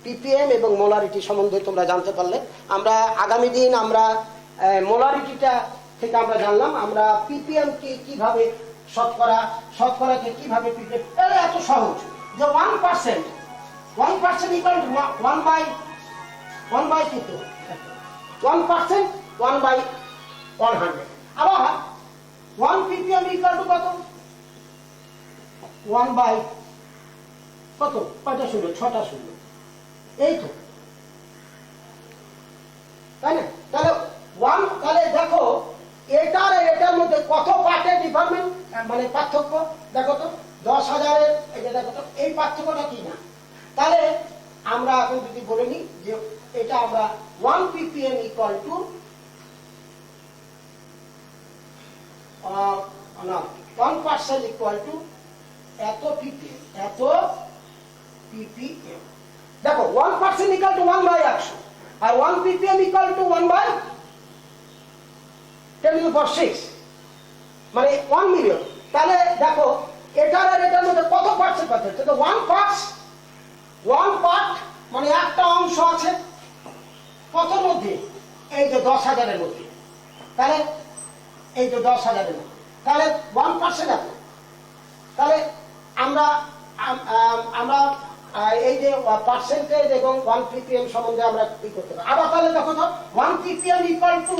পিপিএম এবং মোলারিটি সম্বন্ধে তোমরা জানতে পারলে। আমরা আগামী দিন আমরা মোলারিটিটা থেকে আমরা জানলাম আমরা পিপিএম কে কিভাবে শতকরাকে কিভাবে পিপিএম, এত সহজ যে 1% ইকুয়াল টু 1/100। আবার 1 ppm ইকুয়াল টু কত, 1 বাই কত, কয়টা শূন্য, 6টা শূন্য, এই তো, তাই না? তাহলে 1, তাহলে দেখো এটার আর এটার মধ্যে কত পার্টের ডিফারেন্স, মানে পার্থক্য দেখো তো, 10,000 এর এই যে দেখো তো, এই পার্থক্যটা কি না। তাহলে আমরা এখন যদি বলে নিই যে এটা আমরা 1 ppm equal to 1% equal to এত ppm, দেখো 1% ইকুয়াল টু 1/100 আর 1 ppm ইকুয়াল টু 1/10⁶, মানে 1 মিলিয়ন। তাহলে দেখো এটার আর এটার মধ্যে কত পার্সেন্ট পার্থক্য, তো 1 পার্ট মানে একটা অংশ আছে কত মধ্যে, এই যে 10,000 এর মধ্যে, তাহলে এই যে 10,000 এর মধ্যে, তাহলে 1% এত। তাহলে আমরা এই যে পার্সেন্টেজ এবং 1 ppm সম্বন্ধে আমরা কি করতে পারি। আবার তাহলে দেখো তো 1 ppm ইকুয়াল টু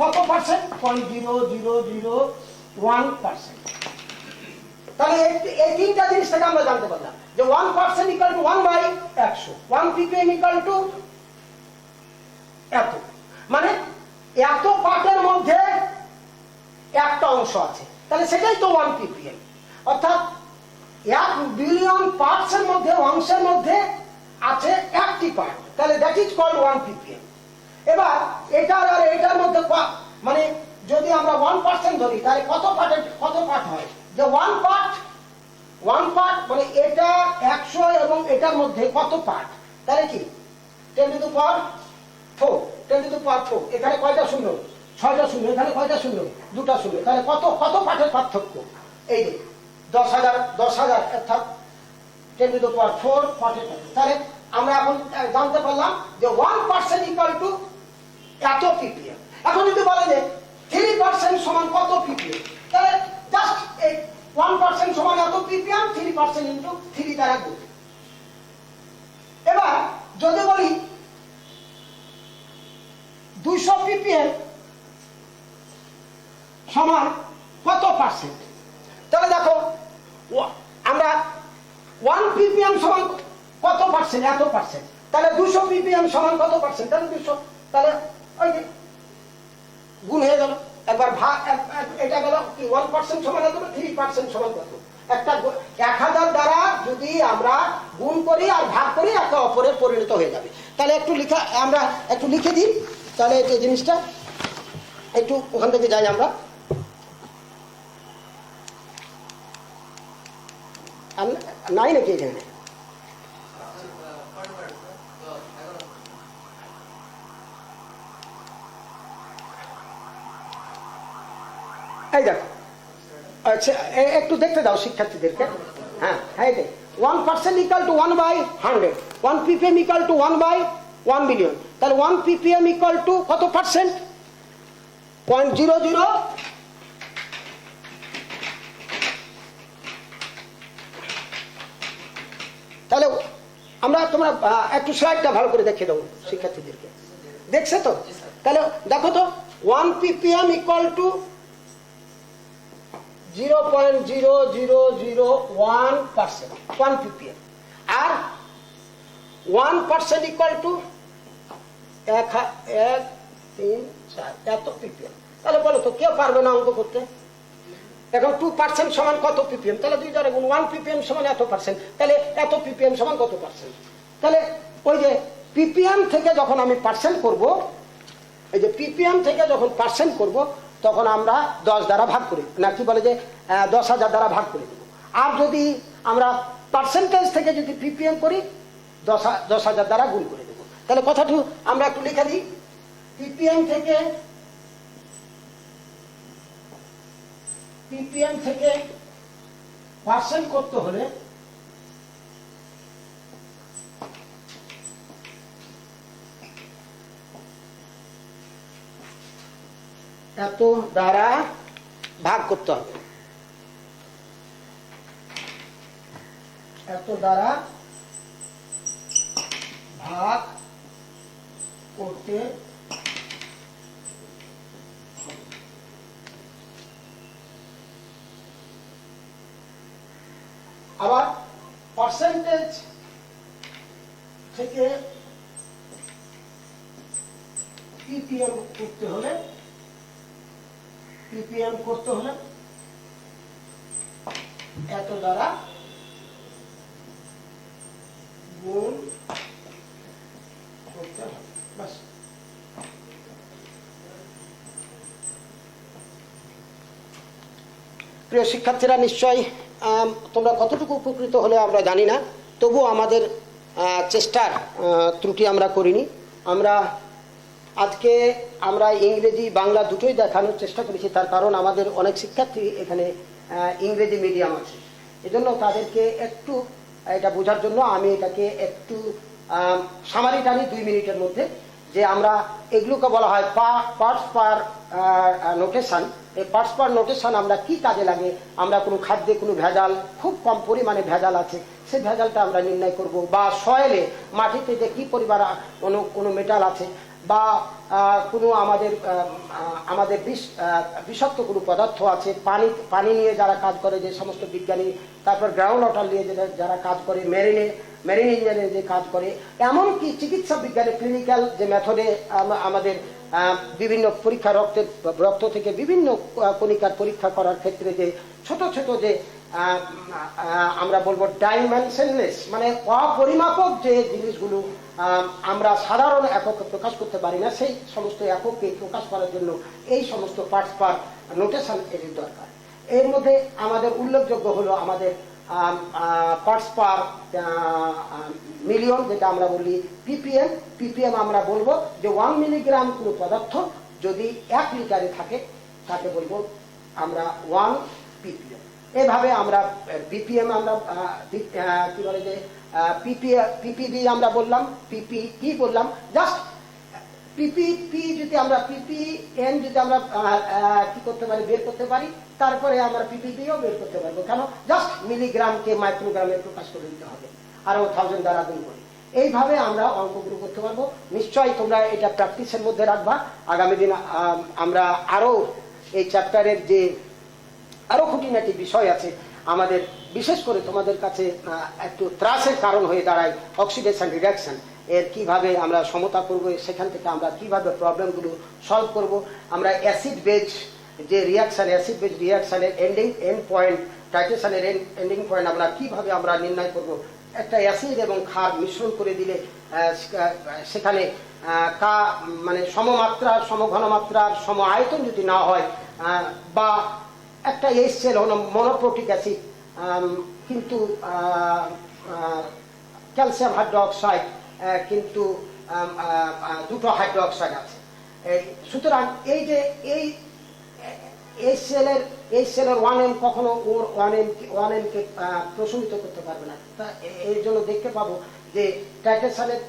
কত পার্সেন্ট, 0.0001%। তাহলে এই তিনটা জিনিস থেকে আমরা জানতে পারলাম যে 1% equal to 1/100, 1 ppm equal to এত, মানে এত পার্টের মধ্যে একটা অংশ আছে, তাহলে সেটাই তো 1 ppm। অর্থাৎ 1 বিলিয়ন পার্টসের মধ্যে, অংশের মধ্যে আছে একটি পার্ট, তাহলে দ্যাট ইজ কল্ড 1 ppm। এবার এটার আর এটার মধ্যে মানে যদি আমরা 1% ধরি তাহলে কত পার্ট হয়, যে 1 পার্ট মানে এটা 100 এবং এটার মধ্যে কত পার্ট, তাহলে কি 10 to the power 4, এখানে কয়টা শূন্য, 6টা শূন্য, এখানে কয়টা শূন্য, 2টা শূন্য, তাহলে কত পার্টের পার্থক্য, এই যে 10,000 অর্থাৎ 10 to the power 4 পার্টের পার্থক্য। তাহলে আমরা এখন জানতে পারলাম যে 1% ইকুয়াল টু এত ppm। এখন যদি বলে যে 3% সমান কত ppm, তাহলে জাস্ট এই 1% সমান এত ppm, 3% ইনটু 3 দ্বারা গুণ। এবার যদি বলি 200 ppm সমান কত পার্সেন্ট, তাহলে দেখো আমরা 1 ppm সমান কত পার্সেন্ট, এত পার্সেন্ট, তাহলে 200 ppm সমান কত পার্সেন্ট, তাহলে 200, তাহলে ওই যে গুণ হয়ে গেল। একবার ভাগ, এটা গেল কি 1% সমান কত, 3% সমান কত, একটা 1000 দ্বারা যদি আমরা গুণ করি আর ভাগ করি একে অপরের পরিণত হয়ে যাবে। তাহলে একটু আমরা একটু লিখে দিই, তাহলে এই জিনিসটা একটু ওখান থেকে যাই আমরা। নাই নাকি এখানে? এই দেখো, আচ্ছা একটু দেখতে দাও শিক্ষার্থীদেরকে। হ্যাঁ হ্যাঁ, 1% equal to 1/100, 1 ppm equal two 1/1 million. তাহলে 1 ppm ইকুয়াল টু কত পার্সেন্ট? 0.00। তাহলে আমরা, তোমরা একটু স্লাইডটা ভালো করে দেখে দাও শিক্ষার্থীদেরকে, দেখছে তো? তাহলে দেখো তো, 1 ppm ইকুয়াল টু 0.0001%, 1 ppm, আর 1% ইকুয়াল টু 1.3 এত ppm। তাহলে বলো তো, কেউ পারবে না অঙ্ক করতে? এখন 2% সমান কত ppm? তাহলে 2 দ্বারা গুণ, 1 ppm সমান এত পার্সেন্ট, তাহলে এত ppm সমান কত পার্সেন্ট? তাহলে ওই যে ppm থেকে যখন আমি পার্সেন্ট করব, এই যে ppm থেকে যখন পার্সেন্ট করব, তখন আমরা 10 দ্বারা ভাগ করি, না কি বলে যে 10,000 দ্বারা ভাগ করে দেব। আর যদি আমরা পার্সেন্টেজ থেকে যদি ppm করি, 10,000 দ্বারা গুণ করে দেব। তাহলে কথাটি আমরা একটু লিখে দিই। ppm থেকে পার্সেন্ট করতে হলে এত দ্বারা ভাগ করতে হবে, এত দ্বারা ভাগ করতে আবার পার্সেন্টেজ থেকে ppm করতে হলে এত দ্বারা গুণ করতে হবে, বাস। প্রিয় শিক্ষার্থীরা, নিশ্চয়ই তোমরা কতটুকু উপকৃত হলে আমরা জানি না, তবুও আমাদের চেষ্টার ত্রুটি আমরা করিনি। আজকে আমরা ইংরেজি বাংলা দুটোই দেখানোর চেষ্টা করেছি, তার কারণ আমাদের অনেক শিক্ষার্থী এখানে ইংরেজি মিডিয়াম আছে, এজন্য তাদেরকে একটু এটা বোঝার জন্য আমি এটাকে একটু সামারি টানি 2 মিনিটের মধ্যে, যে আমরা এগুলোকে বলা হয় পার্টস পার নোটেশন। এই পার্টস পার নোটেশন আমরা কি কাজে লাগে? আমরা কোনো খাদ্যে কোনো ভেজাল, খুব কম পরিমাণে ভেজাল আছে, সেই ভেজালটা আমরা নির্ণয় করব, বা সয়েলে মাটিতে যে কি পরিমাণ কোনো মেটাল আছে, বা কোনো আমাদের বিষাক্ত কোনো পদার্থ আছে, পানি নিয়ে যারা কাজ করে যে সমস্ত বিজ্ঞানী, তারপর গ্রাউন্ড ওয়াটার নিয়ে যারা কাজ করে, মেরিন ইঞ্জিনিয়ারিং যে কাজ করে, এমনকি চিকিৎসা বিজ্ঞানে ক্লিনিক্যাল যে মেথডে আমাদের বিভিন্ন পরীক্ষা, রক্ত থেকে বিভিন্ন কণিকার পরীক্ষা করার ক্ষেত্রে যে ছোট ছোট যে আমরা বলবো ডাইমেনশনলেস, মানে অপরিমাপক যে জিনিসগুলো আমরা সাধারণ এককে প্রকাশ করতে পারি না, সেই সমস্ত এককে প্রকাশ করার জন্য এই সমস্ত পার্টস পার নোটেশন এর দরকার। এর মধ্যে আমাদের উল্লেখযোগ্য হলো আমাদের পার্টস পার মিলিয়ন, যেটা আমরা বলি ppm। আমরা বলবো যে 1 মিলিগ্রাম কোনো পদার্থ যদি 1 লিটারে থাকে, তাকে বলবো আমরা 1 ppm। এভাবে আমরা ppm, আমরা কি বলে যে ppd আমরা বললাম, pp বললাম, জাস্ট pp যদি আমরা ppn যদি আমরা কি করতে পারি, বের করতে পারি, তারপরে আমরা ppdও বের করতে পারবো। কেন? জাস্ট মিলিগ্রামকে মাইক্রোগ্রামে প্রকাশ করে দিতে হবে, আরো 1000 দ্বারা গুণ করে। এইভাবে আমরা অঙ্কগুলো করতে পারবো। নিশ্চয়ই তোমরা এটা প্র্যাকটিসের মধ্যে রাখবা। আগামী দিন আমরা আরো এই চ্যাপ্টারের যে আরো খুঁটিনাটি বিষয় আছে আমাদের, বিশেষ করে তোমাদের কাছে একটু ত্রাসের কারণ হয়ে দাঁড়ায় অক্সিডেশন রিডাকশন, এর কিভাবে আমরা সমতা করব, সেখান থেকে আমরা কিভাবে প্রবলেমগুলো সলভ করব। আমরা অ্যাসিড বেজ যে রিয়াকশন, অ্যাসিড বেজ রিয়াকশনের এন্ড পয়েন্ট টাইট্রেশনের এন্ডিং পয়েন্ট আমরা কিভাবে আমরা নির্ণয় করব। একটা অ্যাসিড এবং ক্ষার মিশ্রণ করে দিলে সেখানে মানে সমমাত্রার সমঘনমাত্রার সম আয়তন যদি না হয়, বা একটা HCl হলো মনোপ্রোটিক অ্যাসিড, কিন্তু ক্যালসিয়াম হাইড্রোক্সাইড, কিন্তু দুটো হাইড্রোক্সাইড আছে। সুতরাং এই যে এই HCl এর 1M কখনো ওর 1M কে প্রশমিত করতে পারবে না। তা এর জন্য দেখতে পাবো যে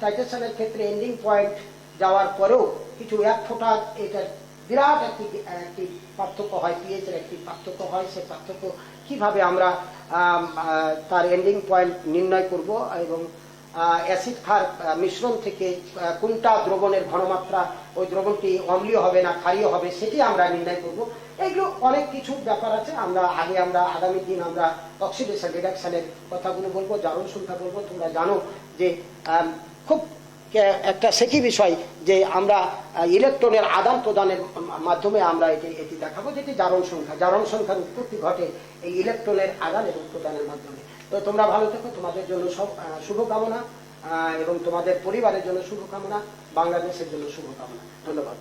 টাইট্রেশনের ক্ষেত্রে এন্ডিং পয়েন্ট যাওয়ার পরেও কিছু এক ফোঁটা এটার বিরাট একটি পার্থক্য হয়, পিএইচ এর একটি পার্থক্য হয়। সে পার্থক্য কিভাবে আমরা তার এন্ডিং পয়েন্ট নির্ণয় করব, এবং অ্যাসিড ক্ষার মিশ্রণ থেকে কোনটা দ্রবণের ঘনমাত্রা, ওই দ্রবণটি অম্লীয় হবে না ক্ষারীয় হবে, সেটি আমরা নির্ণয় করব। এগুলো অনেক কিছু ব্যাপার আছে। আমরা আগামী দিন আমরা অক্সিডেশন রিডাকশনের কথাগুলো বলবো, জারণ সংখ্যা বলবো। তোমরা জানো যে খুব একটা সেকি বিষয় যে আমরা ইলেকট্রনের আদান প্রদানের মাধ্যমে আমরা এটি দেখাবো, যেটি জারণ সংখ্যার উৎপত্তি ঘটে এই ইলেকট্রনের আদান এবং প্রদানের মাধ্যমে। তো তোমরা ভালো থেকো, তোমাদের জন্য সব শুভকামনা, এবং তোমাদের পরিবারের জন্য শুভকামনা, বাংলাদেশের জন্য শুভকামনা। ধন্যবাদ।